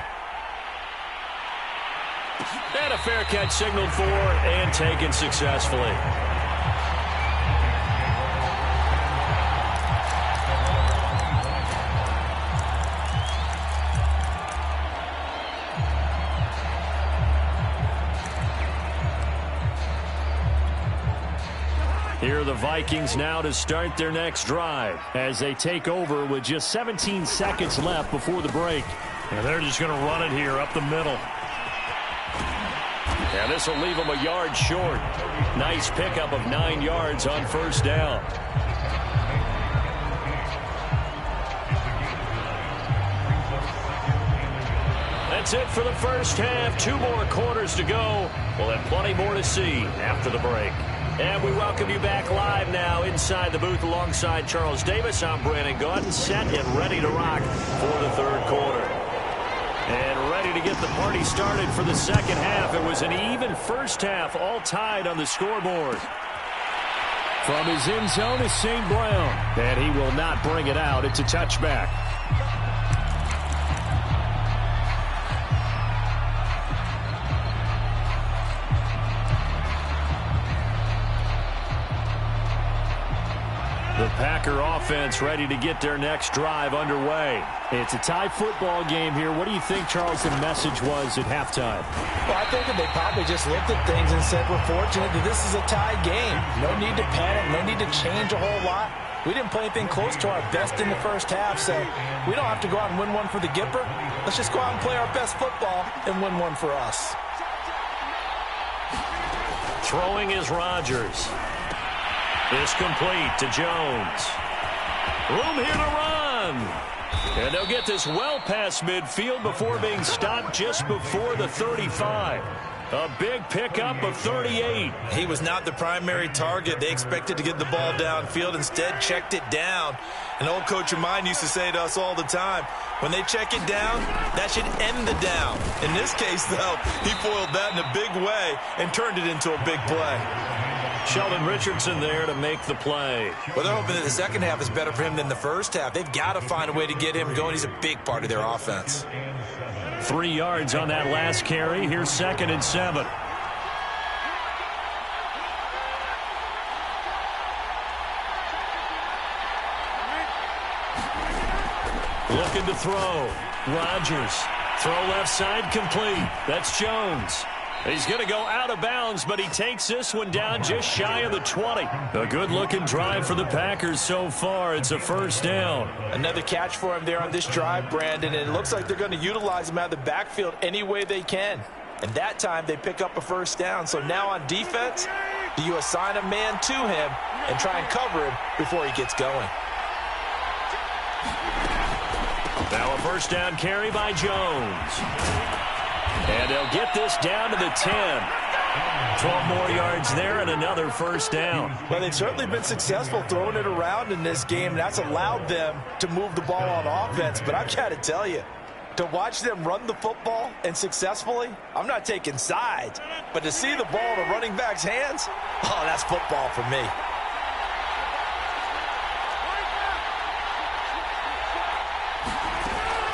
And a fair catch signaled for and taken successfully. Here are the Vikings now to start their next drive as they take over with just 17 seconds left before the break. And they're just going to run it here up the middle. And this will leave them a yard short. Nice pickup of 9 yards on first down. That's it for the first half. 2 more quarters to go. We'll have plenty more to see after the break. And we welcome you back live now inside the booth alongside Charles Davis. I'm Brandon Gaudin, set and ready to rock for the third quarter. And ready to get the party started for the second half. It was an even first half, all tied on the scoreboard. From his end zone is St. Brown. And he will not bring it out. It's a touchback. The Packer offense ready to get their next drive underway. It's a tie football game here. What do you think, Charles, the message was at halftime? Well, I think that they probably just looked at things and said, we're fortunate that this is a tie game. No need to panic, no need to change a whole lot. We didn't play anything close to our best in the first half, so we don't have to go out and win one for the Gipper. Let's just go out and play our best football and win one for us. Throwing is Rodgers. Is complete to Jones. Room here to run. And they'll get this well past midfield before being stopped just before the 35. A big pickup of 38. He was not the primary target. They expected to get the ball downfield. Instead, checked it down. An old coach of mine used to say to us all the time, when they check it down, that should end the down. In this case, though, he foiled that in a big way and turned it into a big play. Sheldon Richardson there to make the play. Well, they're hoping that the second half is better for him than the first half. They've got to find a way to get him going. He's a big part of their offense. 3 yards on that last carry. Here's 2nd and 7. Looking to throw. Rodgers. Throw left side complete. That's Jones. He's going to go out of bounds, but he takes this one down just shy of the 20. A good-looking drive for the Packers so far. It's a first down. Another catch for him there on this drive, Brandon, and it looks like they're going to utilize him out of the backfield any way they can. And that time they pick up a first down. So now on defense, do you assign a man to him and try and cover him before he gets going? Now a first down carry by Jones. And they'll get this down to the 10. 12 more yards there and another first down. Well, they've certainly been successful throwing it around in this game. That's allowed them to move the ball on offense. But I've got to tell you, to watch them run the football and successfully, I'm not taking sides. But to see the ball in a running back's hands, oh, that's football for me.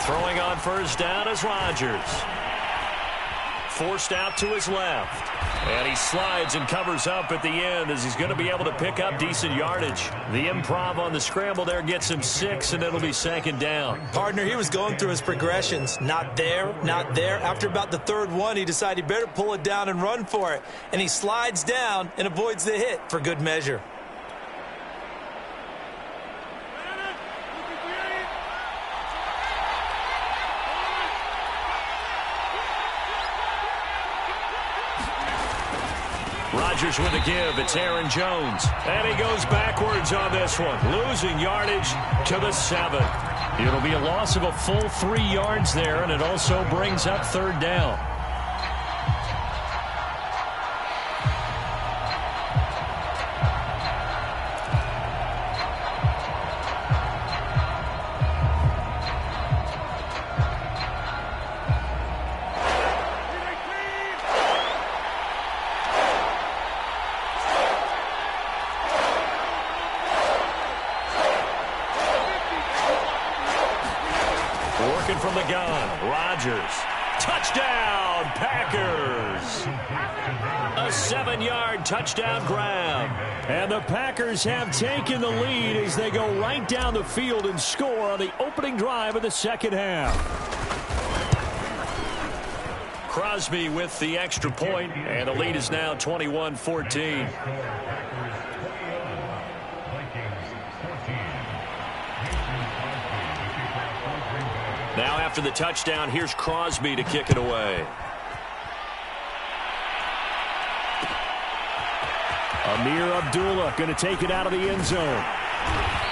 Throwing on first down is Rodgers. Forced out to his left. And he slides and covers up at the end as he's going to be able to pick up decent yardage. The improv on the scramble there gets him 6, and it'll be 2nd down. Partner, he was going through his progressions. Not there, not there. After about the 3rd one, he decided he better pull it down and run for it. And he slides down and avoids the hit for good measure. Rodgers with a give. It's Aaron Jones. And he goes backwards on this one, losing yardage to the 7. It'll be a loss of a full 3 yards there, and it also brings up 3rd down. Working from the gun, Rodgers. Touchdown, Packers! A 7-yard touchdown grab. And the Packers have taken the lead as they go right down the field and score on the opening drive of the second half. Crosby with the extra point, and the lead is now 21-14. Now after the touchdown, here's Crosby to kick it away. Amir Abdullah going to take it out of the end zone.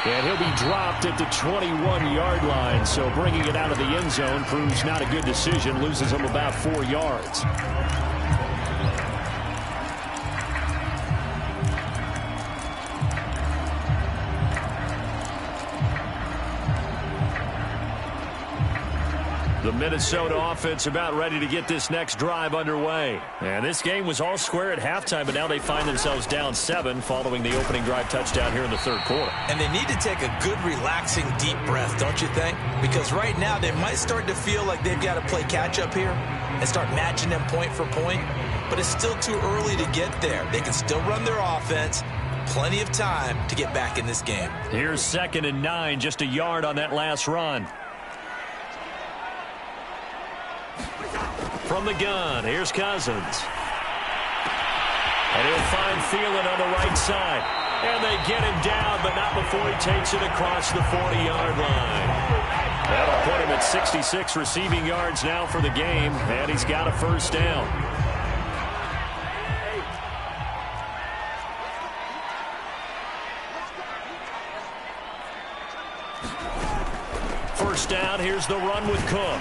And he'll be dropped at the 21-yard line. So bringing it out of the end zone proves not a good decision. Loses him about 4 yards. The The Minnesota offense about ready to get this next drive underway. And this game was all square at halftime, but now they find themselves down 7 following the opening drive touchdown here in the third quarter. And they need to take a good, relaxing, deep breath, don't you think? Because right now they might start to feel like they've got to play catch-up here and start matching them point for point. But it's still too early to get there. They can still run their offense. Plenty of time to get back in this game. Here's 2nd and 9, just a yard on that last run. From the gun, here's Cousins. And he'll find Thielen on the right side. And they get him down, but not before he takes it across the 40-yard line. That'll put him at 66 receiving yards now for the game, and he's got a first down. First down, here's the run with Cook.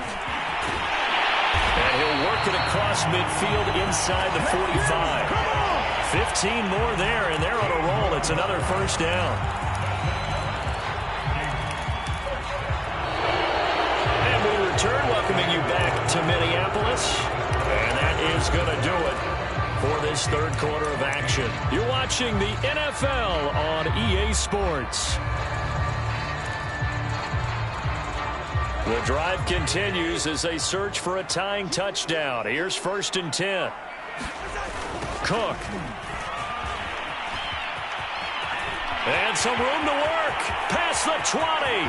And he'll work it across midfield inside the 45. 15 more there, and they're on a roll. It's another first down. And we return, welcoming you back to Minneapolis. And that is going to do it for this third quarter of action. You're watching the NFL on EA Sports. The drive continues as they search for a tying touchdown. Here's 1st and 10. Cook. And some room to work. Past the 20.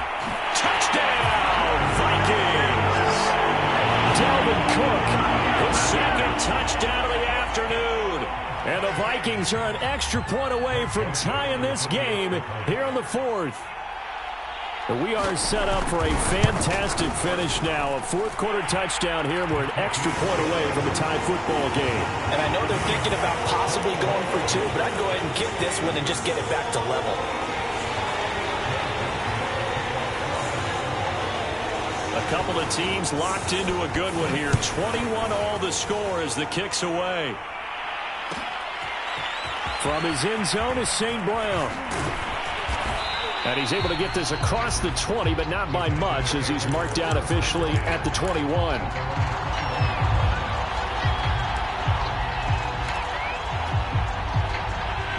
Touchdown, Vikings. Dalvin Cook, his 2nd touchdown of the afternoon. And the Vikings are an extra point away from tying this game here in the 4th. We are set up for a fantastic finish now. A 4th quarter touchdown here. We're an extra point away from a tie football game. And I know they're thinking about possibly going for 2, but I'd go ahead and kick this one and just get it back to level. A couple of teams locked into a good one here. 21 all the score as the kick's away. From his end zone is St. Brown. And he's able to get this across the 20, but not by much as he's marked out officially at the 21.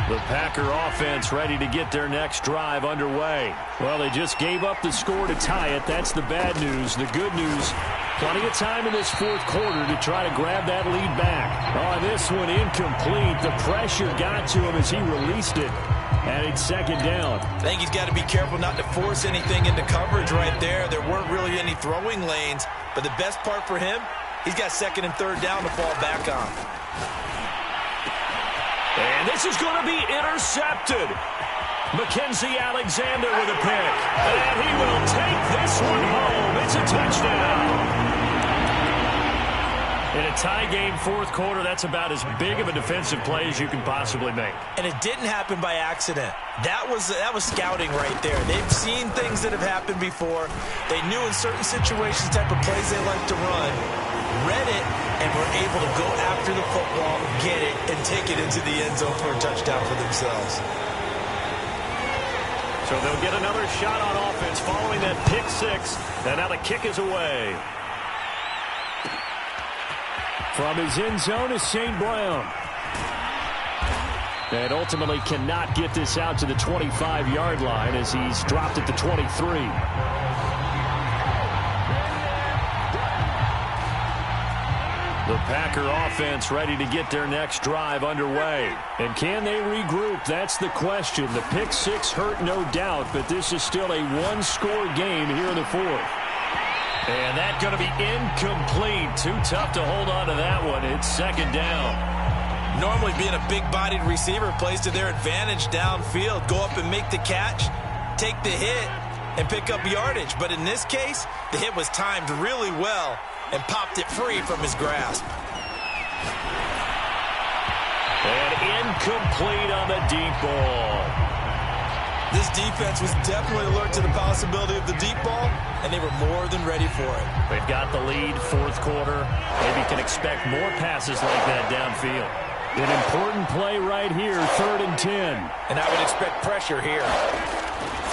The Packer offense ready to get their next drive underway. Well, they just gave up the score to tie it. That's the bad news. The good news, plenty of time in this 4th quarter to try to grab that lead back. Oh, this one incomplete. The pressure got to him as he released it. And it's 2nd down. I think he's got to be careful not to force anything into coverage right there. There weren't really any throwing lanes. But the best part for him, he's got 2nd and 3rd down to fall back on. And this is going to be intercepted. Mackenzie Alexander with a pick. And he will take this one home. It's a touchdown. In a tie game 4th quarter, that's about as big of a defensive play as you can possibly make. And it didn't happen by accident. That was scouting right there. They've seen things that have happened before. They knew in certain situations the type of plays they like to run, read it, and were able to go after the football, get it, and take it into the end zone for a touchdown for themselves. So they'll get another shot on offense following that pick 6. And now the kick is away. From his end zone is St. Brown. And ultimately cannot get this out to the 25-yard line as he's dropped at the 23. The Packer offense ready to get their next drive underway. And can they regroup? That's the question. The pick 6 hurt, no doubt, but this is still a one-score game here in the 4th. And that's going to be incomplete. Too tough to hold on to that one. It's 2nd down. Normally being a big-bodied receiver plays to their advantage downfield. Go up and make the catch, take the hit, and pick up yardage. But in this case, the hit was timed really well and popped it free from his grasp. And incomplete on the deep ball. This defense was definitely alert to the possibility of the deep ball, and they were more than ready for it. They've got the lead, 4th quarter. Maybe can expect more passes like that downfield. An important play right here, 3rd and 10. And I would expect pressure here.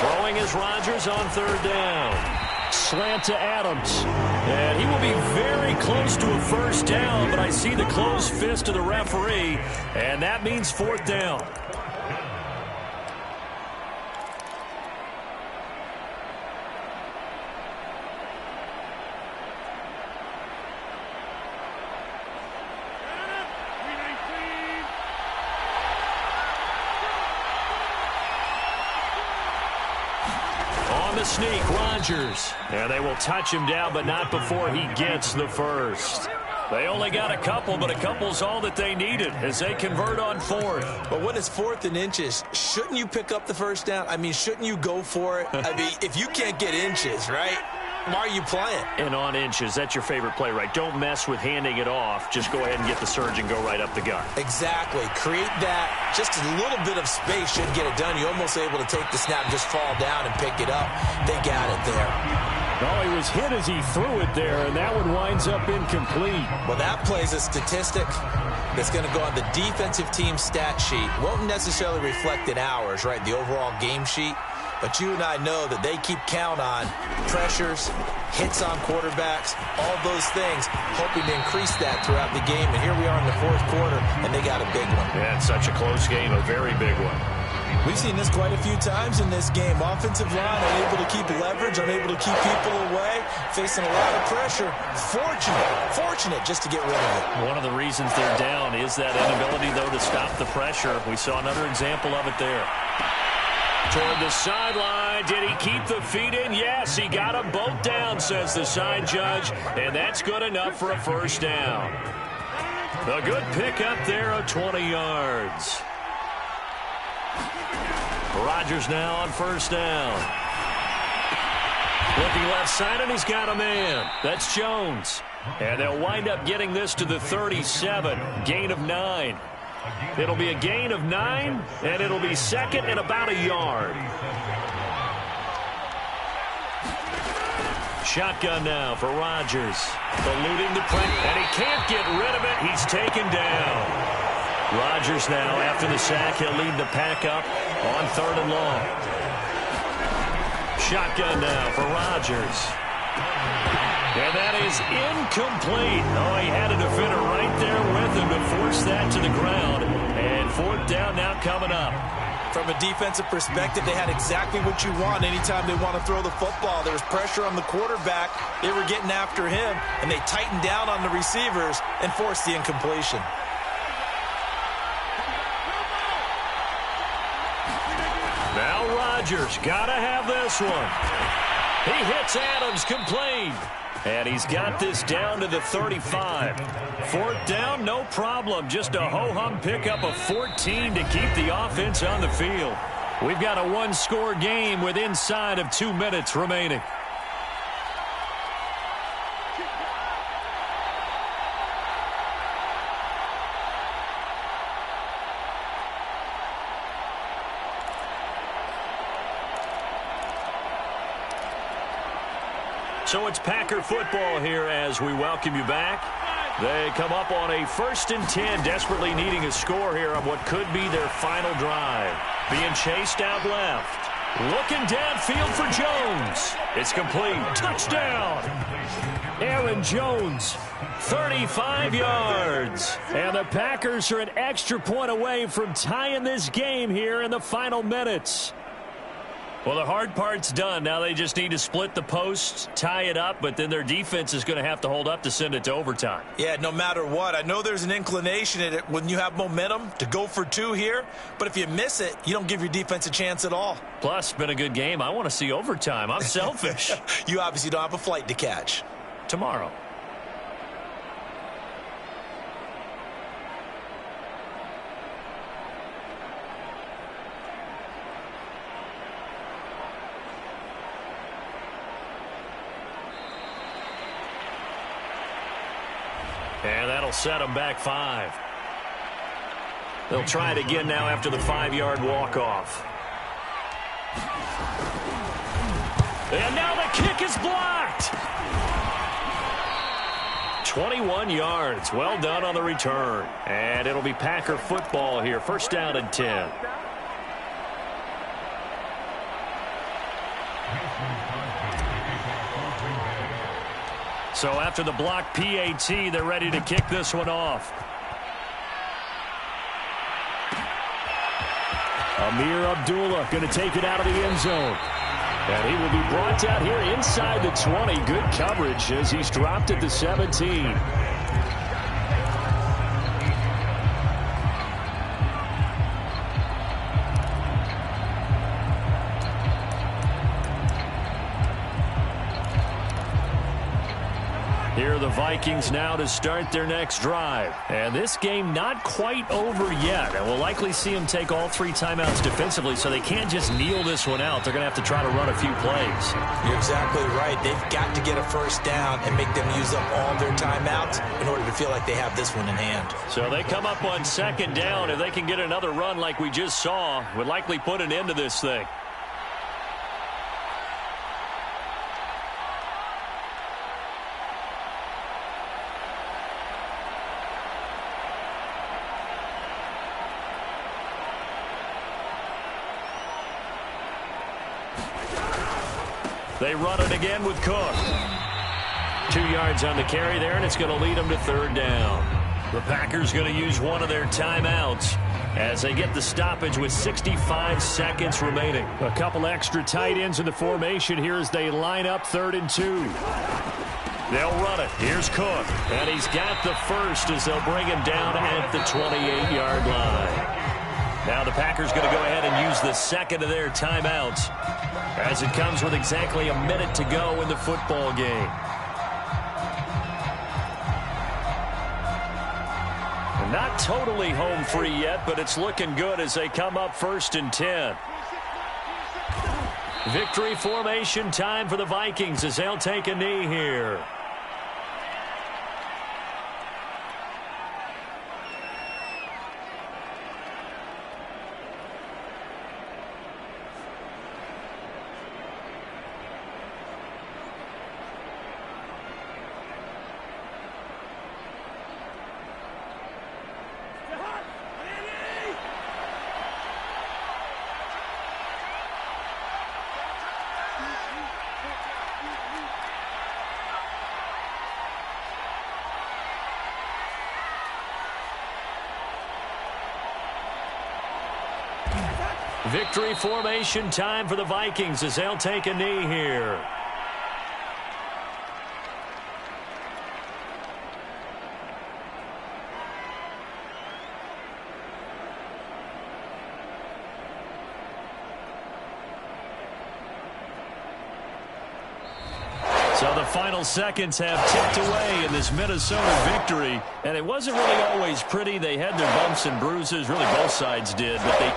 Throwing is Rodgers on 3rd down. Slant to Adams. And he will be very close to a first down, but I see the closed fist of the referee, and that means fourth down. The sneak, Rodgers. And they will touch him down, but not before he gets the first. They only got a couple, but a couple's all that they needed as they convert on fourth. But when it's 4th and inches, shouldn't you pick up the first down? I mean, shouldn't you go for it? I mean, if you can't get inches, right? Why are you playing? And on inches, that's your favorite play, right? Don't mess with handing it off. Just go ahead and get the surge and go right up the gut. Exactly. Create that. Just a little bit of space should get it done. You're almost able to take the snap and just fall down and pick it up. They got it there. No, he was hit as he threw it there, and that one winds up incomplete. Well, that plays a statistic that's going to go on the defensive team stat sheet. Won't necessarily reflect in ours, right, the overall game sheet. But you and I know that they keep count on pressures, hits on quarterbacks, all those things, hoping to increase that throughout the game. And here we are in the fourth quarter, and they got a big one. Yeah, it's such a close game, a very big one. We've seen this quite a few times in this game. Offensive line unable to keep leverage, unable to keep people away, facing a lot of pressure. Fortunate just to get rid of it. One of the reasons they're down is that inability, though, to stop the pressure. We saw another example of it there. Toward the sideline. Did he keep the feet in? Yes, he got them both down, says the side judge, and that's good enough for a first down. A good pickup there of 20 yards. Rodgers now on first down. Looking left side, and he's got a man. That's Jones. And they'll wind up getting this to the 37. Gain of 9. It'll be a gain of 9, and it'll be second and about a yard. Shotgun now for Rodgers. Eluding the pressure, and he can't get rid of it. He's taken down. Rodgers now, after the sack, he'll lead the pack up on 3rd and long. Shotgun now for Rodgers. And that is incomplete. Oh, he had a defender right there with him to force that to the ground. And 4th down now coming up. From a defensive perspective, they had exactly what you want anytime they want to throw the football. There was pressure on the quarterback. They were getting after him, and they tightened down on the receivers and forced the incompletion. Now Rodgers got to have this one. He hits Adams complete. And he's got this down to the 35. 4th down, no problem. Just a ho-hum pickup of 14 to keep the offense on the field. We've got a one-score game with inside of 2 minutes remaining. So it's Packer football here as we welcome you back. They come up on a 1st and 10, desperately needing a score here on what could be their final drive. Being chased out left. Looking downfield for Jones. It's complete. Touchdown. Aaron Jones, 35 yards. And the Packers are an extra point away from tying this game here in the final minutes. Well, the hard part's done. Now they just need to split the posts, tie it up, but then their defense is going to have to hold up to send it to overtime. Yeah, no matter what. I know there's an inclination in it when you have momentum to go for 2 here, but if you miss it, you don't give your defense a chance at all. Plus, been a good game. I want to see overtime. I'm selfish. You obviously don't have a flight to catch. Tomorrow. And that'll set them back 5. They'll try it again now after the 5-yard walk-off. And now the kick is blocked. 21 yards. Well done on the return. And it'll be Packer football here. 1st down and 10. So after the block PAT, they're ready to kick this one off. Amir Abdullah going to take it out of the end zone. And he will be brought down here inside the 20. Good coverage as he's dropped at the 17. Here are the Vikings now to start their next drive. And this game not quite over yet. And we'll likely see them take all 3 timeouts defensively, so they can't just kneel this one out. They're going to have to try to run a few plays. You're exactly right. They've got to get a first down and make them use up all their timeouts in order to feel like they have this one in hand. So they come up on second down. If they can get another run like we just saw, would likely put an end to this thing. They run it again with Cook. 2 yards on the carry there, and it's going to lead them to third down. The Packers going to use one of their timeouts as they get the stoppage with 65 seconds remaining. A couple extra tight ends in the formation here as they line up 3rd and 2. They'll run it. Here's Cook. And he's got the first as they'll bring him down at the 28-yard line. Now the Packers going to go ahead and use the second of their timeouts as it comes with exactly a minute to go in the football game. Not totally home free yet, but it's looking good as they come up 1st and 10. Victory formation time for the Vikings as they'll take a knee here. Victory formation time for the Vikings as they'll take a knee here. So the final seconds have ticked away in this Minnesota victory. And it wasn't really always pretty. They had their bumps and bruises. Really, both sides did. But they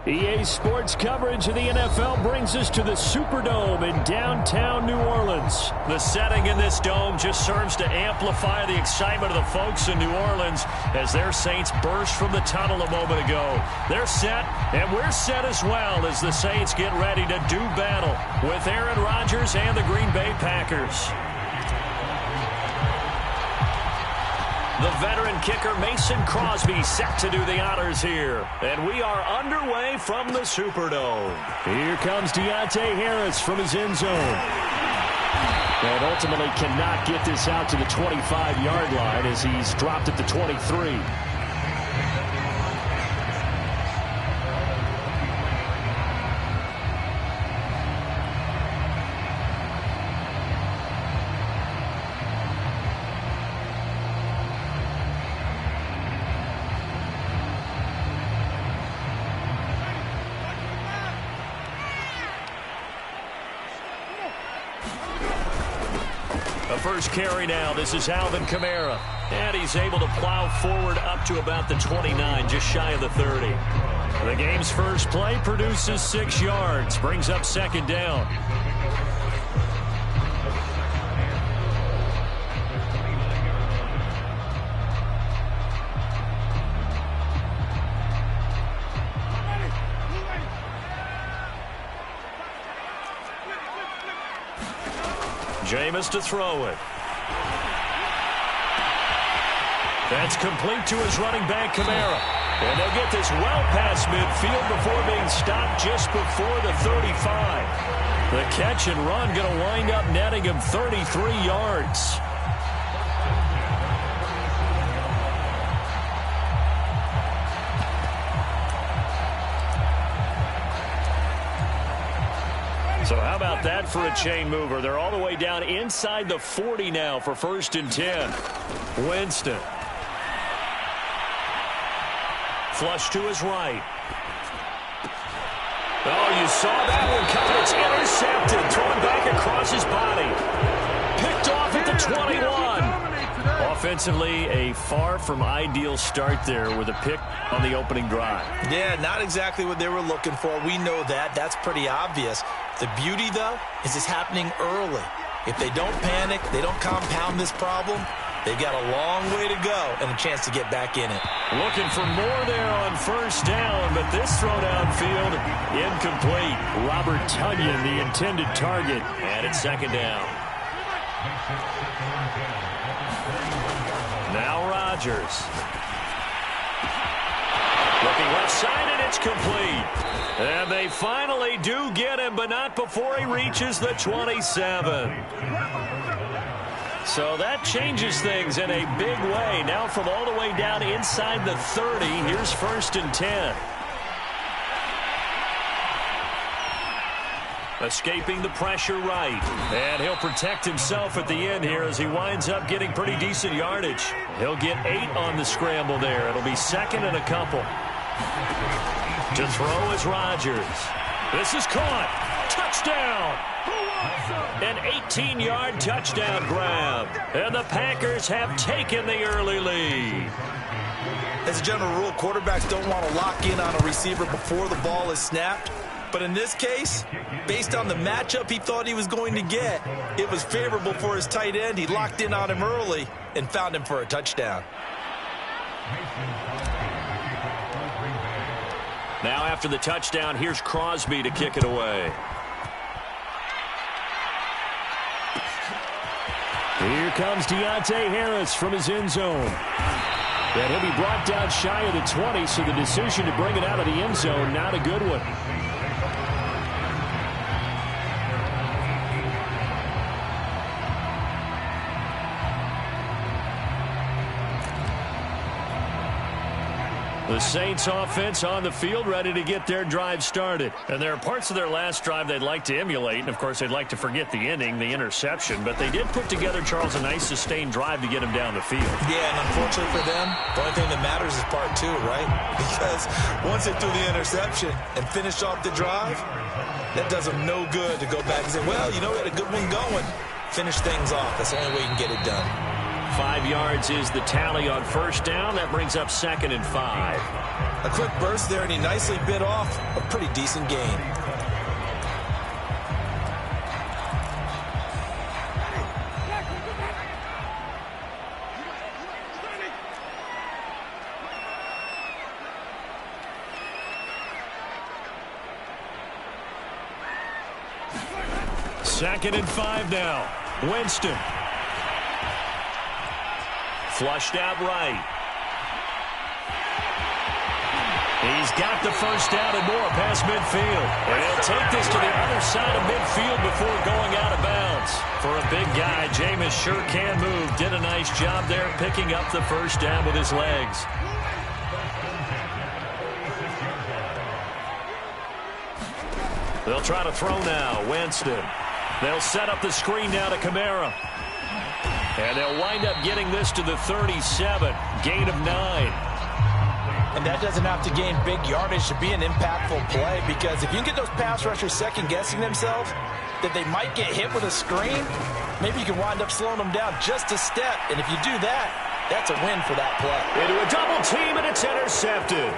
EA Sports coverage of the NFL brings us to the Superdome in downtown New Orleans. The setting in this dome just serves to amplify the excitement of the folks in New Orleans as their Saints burst from the tunnel a moment ago. They're set, and we're set as well as the Saints get ready to do battle with Aaron Rodgers and the Green Bay Packers. The veteran kicker Mason Crosby set to do the honors here. And we are underway from the Superdome. Here comes Deontay Harris from his end zone. And ultimately cannot get this out to the 25-yard line as he's dropped at the 23. First carry now. This is Alvin Kamara. And he's able to plow forward up to about the 29, just shy of the 30. The game's first play produces 6 yards. Brings up second down. Jameis to throw it. That's complete to his running back, Kamara. And they'll get this well past midfield before being stopped just before the 35. The catch and run going to wind up netting him 33 yards. So how about that for a chain mover? They're all the way down inside the 40 now for 1st and 10. Winston. Flush to his right. Oh, you saw that one coming. It's intercepted. Thrown back across his body. Picked off at the 21. Offensively, a far from ideal start there with a pick on the opening drive. Yeah, not exactly what they were looking for. We know that. That's pretty obvious. The beauty, though, is it's happening early. If they don't panic, they don't compound this problem, they've got a long way to go and a chance to get back in it. Looking for more there on 1st down, but this throw downfield incomplete. Robert Tonyan, the intended target. And it's 2nd down. Now Rodgers. Looking left side, and it's complete. And they finally do get him, but not before he reaches the 27. So that changes things in a big way. Now from all the way down inside the 30, here's 1st and 10. Escaping the pressure right. And he'll protect himself at the end here as he winds up getting pretty decent yardage. He'll get 8 on the scramble there. It'll be 2nd and a couple. To throw is Rodgers. This is caught. Touchdown. An 18-yard touchdown grab. And the Packers have taken the early lead. As a general rule, quarterbacks don't want to lock in on a receiver before the ball is snapped. But in this case, based on the matchup he thought he was going to get, it was favorable for his tight end. He locked in on him early and found him for a touchdown. Now after the touchdown, here's Crosby to kick it away. Here comes Deontay Harris from his end zone. And he'll be brought down shy of the 20, so the decision to bring it out of the end zone, not a good one. The Saints offense on the field ready to get their drive started. And there are parts of their last drive they'd like to emulate. And, of course, they'd like to forget the inning, the interception. But they did put together, Charles, a nice sustained drive to get him down the field. Yeah, and unfortunately for them, the only thing that matters is part 2, right? Because once they threw the interception and finished off the drive, that does them no good to go back and say, well, you know, we had a good one going. Finish things off. That's the only way you can get it done. 5 yards is the tally on first down. That brings up 2nd and 5. A quick burst there, and he nicely bit off a pretty decent gain. Second and 5 now. Winston. Flushed out right. He's got the first down and more past midfield. And he'll take this to the other side of midfield before going out of bounds. For a big guy, Jameis sure can move. Did a nice job there picking up the first down with his legs. They'll try to throw now. Winston. They'll set up the screen now to Kamara. And they'll wind up getting this to the 37. Gain of 9. And that doesn't have to gain big yardage to be an impactful play, because if you can get those pass rushers second-guessing themselves that they might get hit with a screen, maybe you can wind up slowing them down just a step. And if you do that, that's a win for that play. Into a double team, and it's intercepted.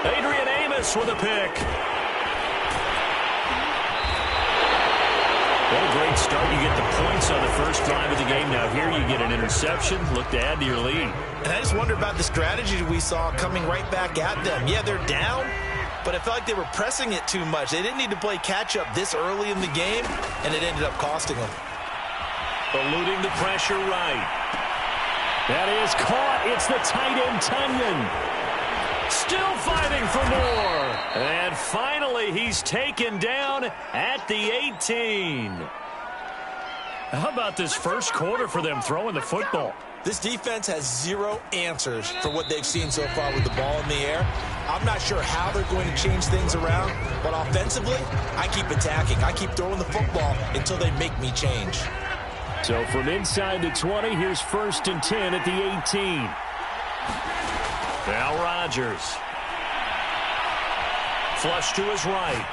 Adrian Amos with a pick. What a great start. You get the points on the first drive of the game. Now here you get an interception. Look to add to your lead. And I just wonder about the strategy we saw coming right back at them. Yeah, they're down, but I felt like they were pressing it too much. They didn't need to play catch-up this early in the game, and it ended up costing them. Eluding the pressure right. That is caught. It's the tight end, Tunyon. Still fighting for more. And finally, he's taken down at the 18. How about this first quarter for them throwing the football? This defense has zero answers for what they've seen so far with the ball in the air. I'm not sure how they're going to change things around, but offensively, I keep attacking. I keep throwing the football until they make me change. So from inside the 20, here's 1st and 10 at the 18. Now Rodgers. Flush to his right.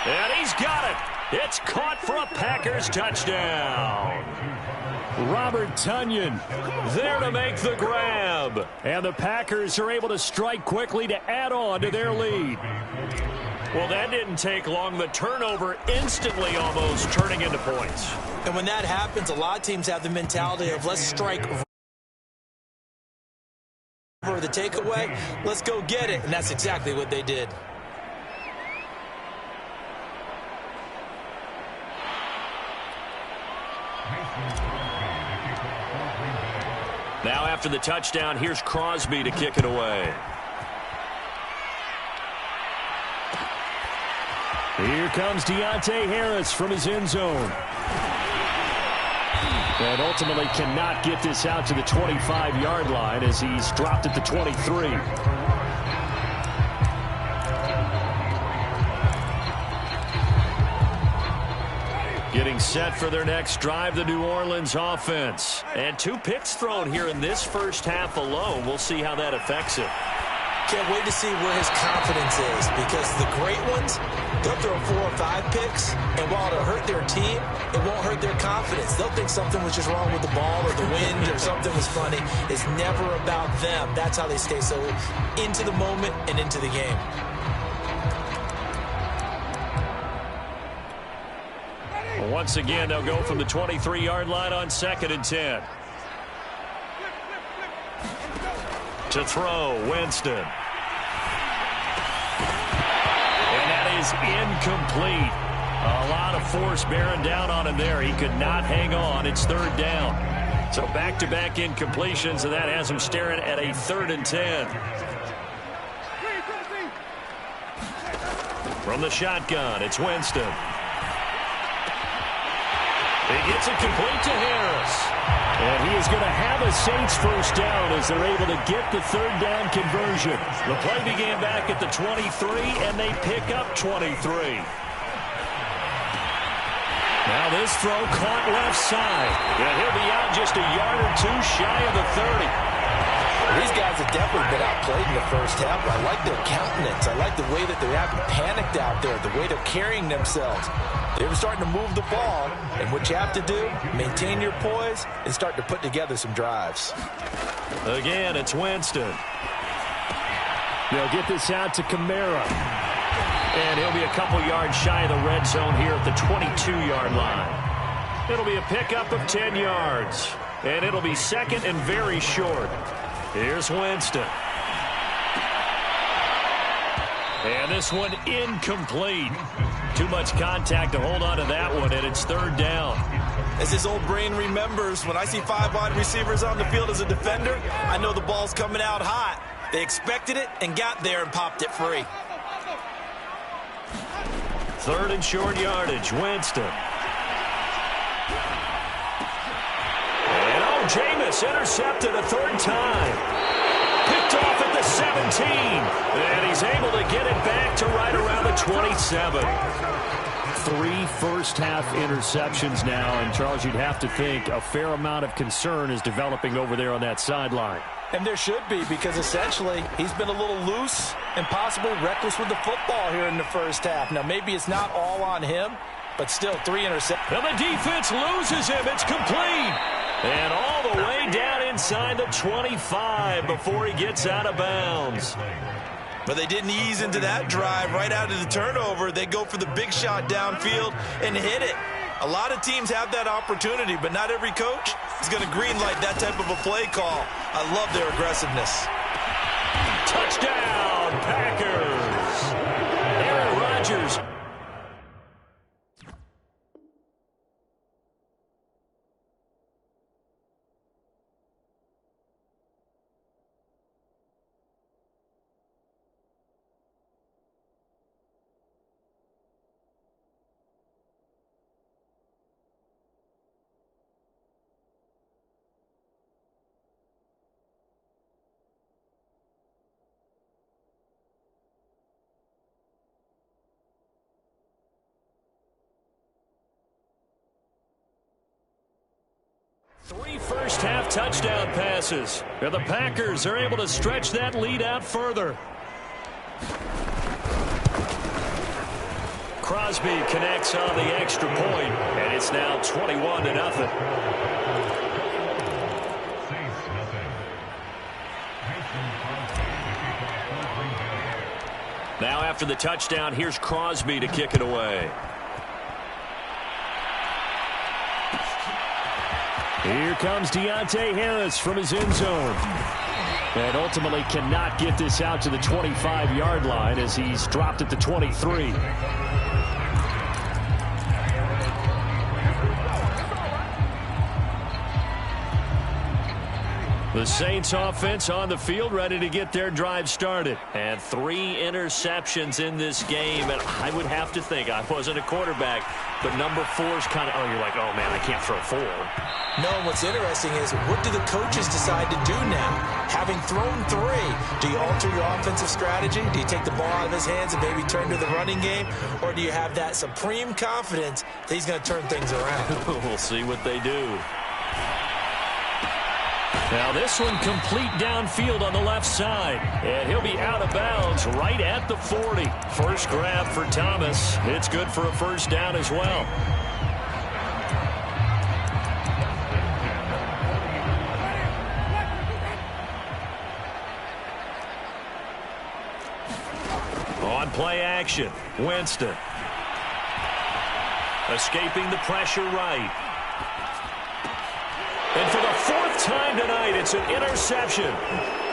And he's got it. It's caught for a Packers touchdown. Robert Tunyon there to make the grab. And the Packers are able to strike quickly to add on to their lead. Well, that didn't take long. The turnover instantly almost turning into points. And when that happens, a lot of teams have the mentality of let's strike for the takeaway. Let's go get it. And that's exactly what they did. Now after the touchdown, here's Crosby to kick it away. Here comes Deontay Harris from his end zone. And ultimately cannot get this out to the 25-yard line as he's dropped at the 23. Getting set for their next drive, the New Orleans offense. And 2 picks thrown here in this first half alone. We'll see how that affects him. Can't wait to see where his confidence is, because the great ones, they'll throw 4 or 5 picks, and while it'll hurt their team, it won't hurt their confidence. They'll think something was just wrong with the ball or the wind or something was funny. It's never about them. That's how they stay so into the moment and into the game. Once again, they'll go from the 23-yard line on 2nd and 10. To throw, Winston. And that is incomplete. A lot of force bearing down on him there. He could not hang on. It's 3rd down. So back-to-back incompletions, and that has him staring at a 3rd and 10. From the shotgun, it's Winston. He gets it complete to Harris. And he is going to have a Saints first down as they're able to get the 3rd down conversion. The play began back at the 23, and they pick up 23. Now this throw caught left side. And he'll be out just a yard or 2 shy of the 30. These guys have definitely been outplayed in the first half. I like their countenance. I like the way that they're acting panicked out there, the way they're carrying themselves. They're starting to move the ball, and what you have to do, maintain your poise and start to put together some drives. Again, it's Winston. They'll get this out to Kamara. And he'll be a couple yards shy of the red zone here at the 22-yard line. It'll be a pickup of 10 yards. And it'll be second and very short. Here's Winston. And this one incomplete. Too much contact to hold on to that one, and it's third down. As his old brain remembers, when I see 5 wide receivers on the field as a defender, I know the ball's coming out hot. They expected it and got there and popped it free. Third and short yardage, Winston. And Jameis intercepted a third time. Picked off at the 17. And he's able to get it back to right around the 27. 3 first-half interceptions now. And, Charles, you'd have to think a fair amount of concern is developing over there on that sideline. And there should be, because essentially he's been a little loose and possibly reckless with the football here in the first half. Now, maybe it's not all on him, but still 3 interceptions. And the defense loses him. It's complete. And all the way down inside the 25 before he gets out of bounds. But they didn't ease into that drive right out of the turnover. They go for the big shot downfield and hit it. A lot of teams have that opportunity, but not every coach is going to greenlight that type of a play call. I love their aggressiveness. Touchdown, Packers. Aaron Rodgers. Three first-half touchdown passes. And the Packers are able to stretch that lead out further. Crosby connects on the extra point, and it's now 21-0. Now after the touchdown, here's Crosby to kick it away. Here comes Deontay Harris from his end zone. And ultimately cannot get this out to the 25-yard line as he's dropped at the 23. The Saints offense on the field ready to get their drive started. And 3 interceptions in this game. And I would have to think, I wasn't a quarterback, but number 4's kind of, oh, you're like, oh, man, I can't throw 4. No, what's interesting is what do the coaches decide to do now? Having thrown 3, do you alter your offensive strategy? Do you take the ball out of his hands and maybe turn to the running game? Or do you have that supreme confidence that he's going to turn things around? We'll see what they do. Now this one complete downfield on the left side. And he'll be out of bounds right at the 40. First grab for Thomas. It's good for a first down as well. On play action, Winston. Escaping the pressure right. And for the 4th time tonight, it's an interception.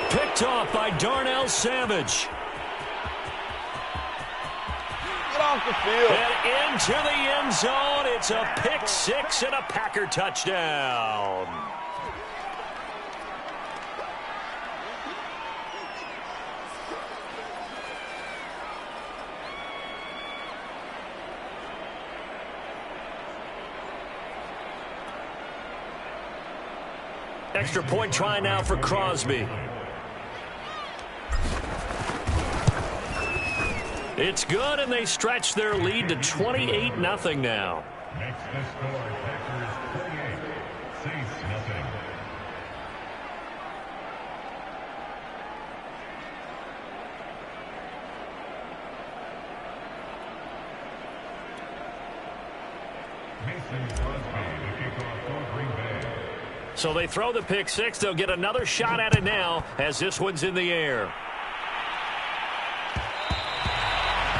Picked off by Darnell Savage. Get off the field. And into the end zone. It's a pick 6 and a Packer touchdown. Extra point try now for Crosby. It's good, and they stretch their lead to 28-0 now. Next to score, Packers 28, Saints 0. So they throw the pick six. They'll get another shot at it now as this one's in the air.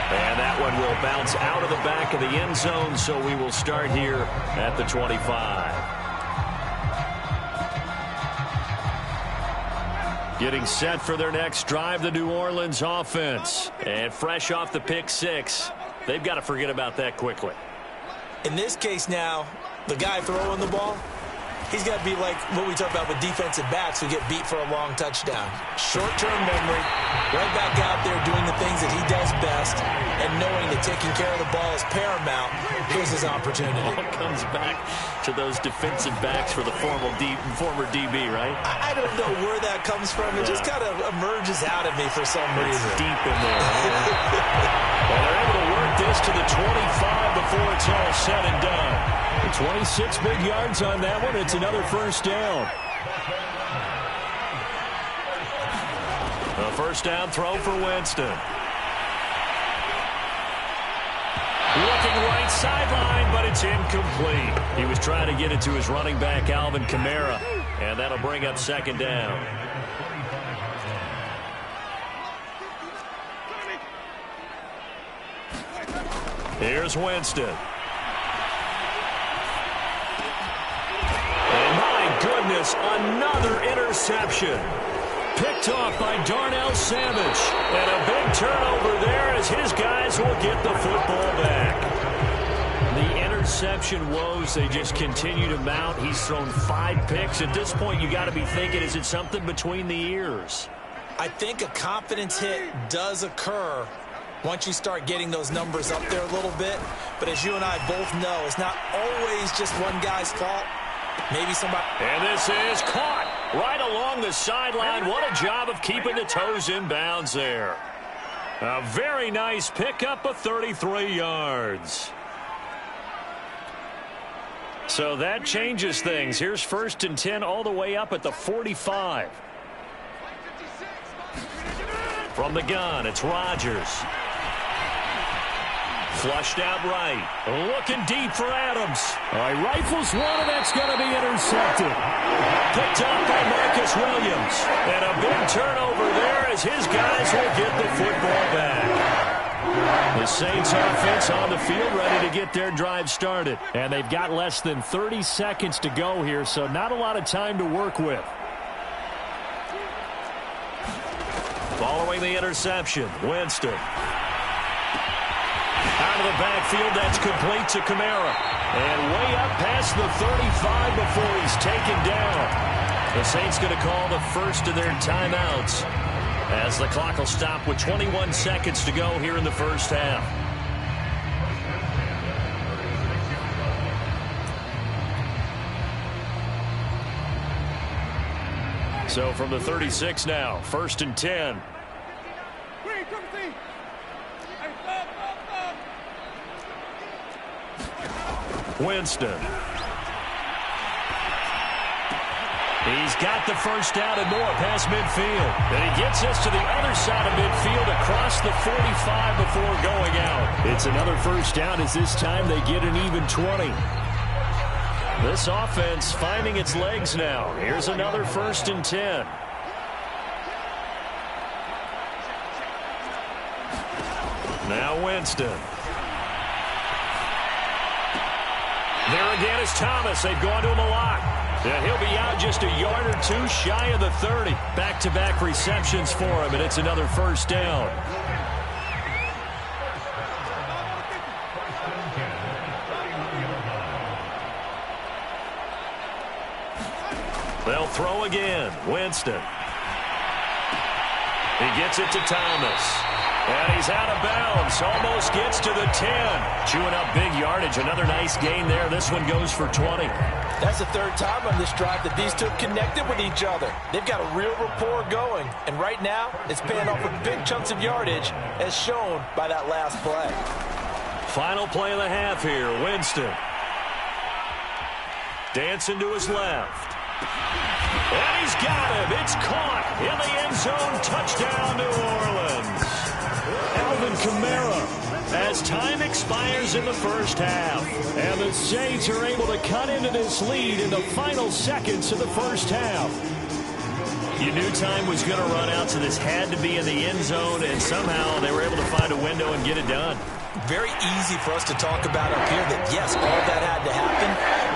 And that one will bounce out of the back of the end zone, so we will start here at the 25. Getting set for their next drive, the New Orleans offense. And fresh off the pick six, they've got to forget about that quickly. In this case now, the guy throwing the ball, he's got to be like what we talk about with defensive backs who get beat for a long touchdown. Short-term memory, right back out there doing the things that he does best, and knowing that taking care of the ball is paramount. Here's his opportunity. All comes back to those defensive backs for the former DB, right? I don't know where that comes from. It just kind of emerges out of me for some reason. It's deep in there. Well, they're able to work this to the 25 before it's all said and done. 26 big yards on that one. It's another first down. A first down throw for Winston. Looking right sideline, but it's incomplete. He was trying to get it to his running back, Alvin Kamara, and that'll bring up second down. Here's Winston. Goodness, another interception. Picked off by Darnell Savage. And a big turnover there as his guys will get the football back. The interception woes, they just continue to mount. He's thrown 5 picks. At this point, you got to be thinking, is it something between the ears? I think a confidence hit does occur once you start getting those numbers up there a little bit. But as you and I both know, it's not always just one guy's fault. Maybe somebody. And this is caught right along the sideline. What a job of keeping the toes in bounds there. A very nice pickup of 33 yards. So that changes things. Here's first and 10 all the way up at the 45. From the gun, it's Rodgers. Flushed out right. Looking deep for Adams. All right, rifles one, and that's going to be intercepted. Picked up by Marcus Williams. And a big turnover there as his guys will get the football back. The Saints offense on the field ready to get their drive started. And they've got less than 30 seconds to go here, so not a lot of time to work with. Following the interception, Winston. Out of the backfield, that's complete to Kamara. And way up past the 35 before he's taken down. The Saints going to call the first of their timeouts as the clock will stop with 21 seconds to go here in the first half. So from the 36 now, first and 10. Winston. He's got the first down and more past midfield. And he gets us to the other side of midfield across the 45 before going out. It's another first down as this time they get an even 20. This offense finding its legs now. Here's another first and 10. Now Winston. There again is Thomas. They've gone to him a lot. And he'll be out just a yard or two shy of the 30. Back-to-back receptions for him, and it's another first down. They'll throw again. Winston. He gets it to Thomas. And he's out of bounds. Almost gets to the 10. Chewing up big yardage. Another nice gain there. This one goes for 20. That's the third time on this drive that these two have connected with each other. They've got a real rapport going. And right now, it's paying off with big chunks of yardage, as shown by that last play. Final play of the half here. Winston. Dancing to his left. And he's got him. It's caught in the end zone. Touchdown, New Orleans. Alvin Kamara as time expires in the first half. And the Saints are able to cut into this lead in the final seconds of the first half. You knew time was going to run out, so this had to be in the end zone, and somehow they were able to find a window and get it done. Very easy for us to talk about up here that, yes, all that had to happen,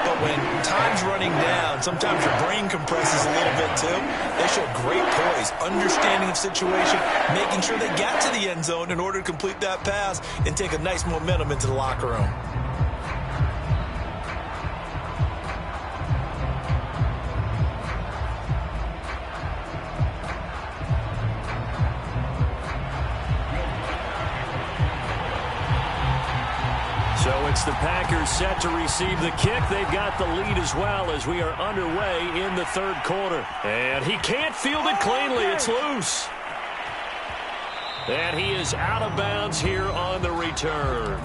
but when time's running down, sometimes your brain compresses a little bit too. They showed great poise, understanding of situation, making sure they got to the end zone in order to complete that pass and take a nice momentum into the locker room. So it's the Packers set to receive the kick. They've got the lead as well as we are underway in the third quarter. And he can't field it cleanly. It's loose. And he is out of bounds here on the return.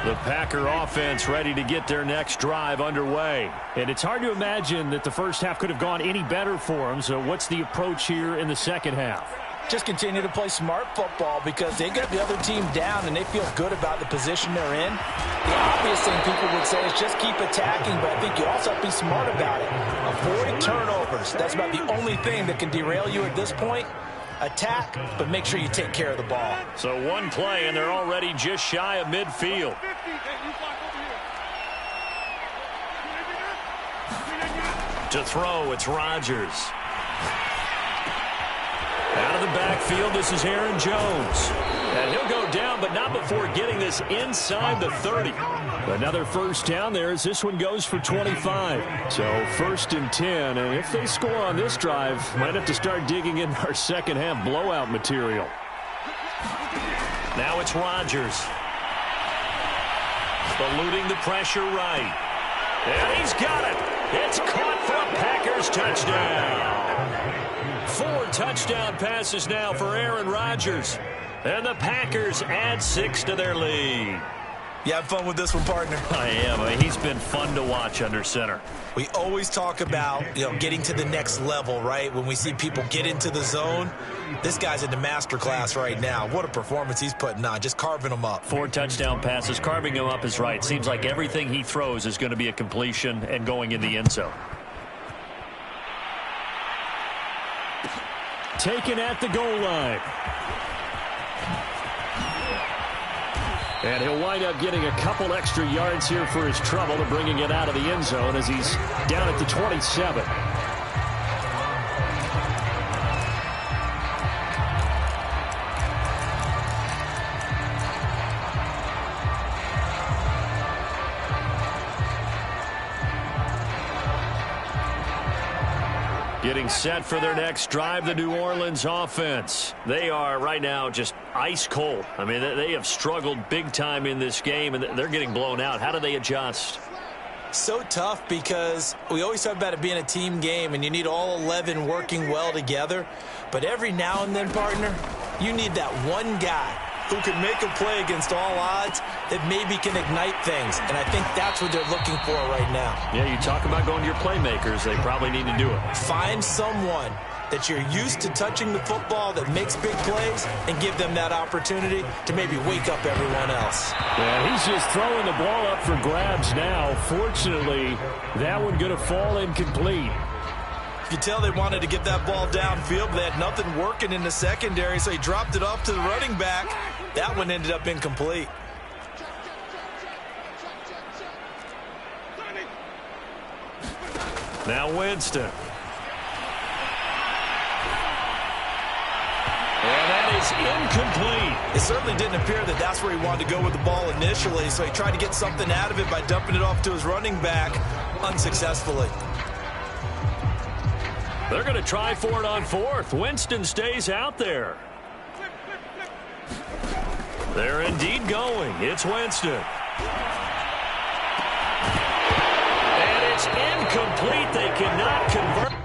The Packer offense ready to get their next drive underway. And it's hard to imagine that the first half could have gone any better for them. So what's the approach here in the second half? Just continue to play smart football because they got the other team down and they feel good about the position they're in. The obvious thing people would say is just keep attacking, but I think you also have to be smart about it. Avoid turnovers. That's about the only thing that can derail you at this point. Attack, but make sure you take care of the ball. So one play, and they're already just shy of midfield. To throw, it's Rodgers. Out of the backfield, this is Aaron Jones. And he'll go down, but not before getting this inside the 30. Another first down there as this one goes for 25. So first and 10, and if they score on this drive, might have to start digging in our second half blowout material. Now it's Rodgers. Eluding the pressure right. And he's got it. It's caught for a Packers touchdown. 4 touchdown passes now for Aaron Rodgers. And the Packers add 6 to their lead. You have fun with this one, partner? I am. He's been fun to watch under center. We always talk about, getting to the next level, right? When we see people get into the zone, this guy's in the master class right now. What a performance he's putting on, just carving them up. 4 touchdown passes. Carving him up is right. Seems like everything he throws is going to be a completion and going in the end zone. Taken at the goal line. And he'll wind up getting a couple extra yards here for his trouble to bringing it out of the end zone as he's down at the 27. Getting set for their next drive, the New Orleans offense. They are right now just ice cold. I mean, they have struggled big time in this game, and they're getting blown out. How do they adjust? So tough because we always talk about it being a team game, and you need all 11 working well together. But every now and then, partner, you need that one guy who can make a play against all odds that maybe can ignite things. And I think that's what they're looking for right now. Yeah, you talk about going to your playmakers. They probably need to do it. Find someone that you're used to touching the football that makes big plays and give them that opportunity to maybe wake up everyone else. Yeah, he's just throwing the ball up for grabs now. Fortunately, that one going to fall incomplete. You tell they wanted to get that ball downfield, but they had nothing working in the secondary, so he dropped it off to the running back. That one ended up incomplete. Now Winston. And that is incomplete. It certainly didn't appear that that's where he wanted to go with the ball initially, so he tried to get something out of it by dumping it off to his running back unsuccessfully. They're going to try for it on 4th. Winston stays out there. They're indeed going. It's Winston. And it's incomplete. They cannot convert.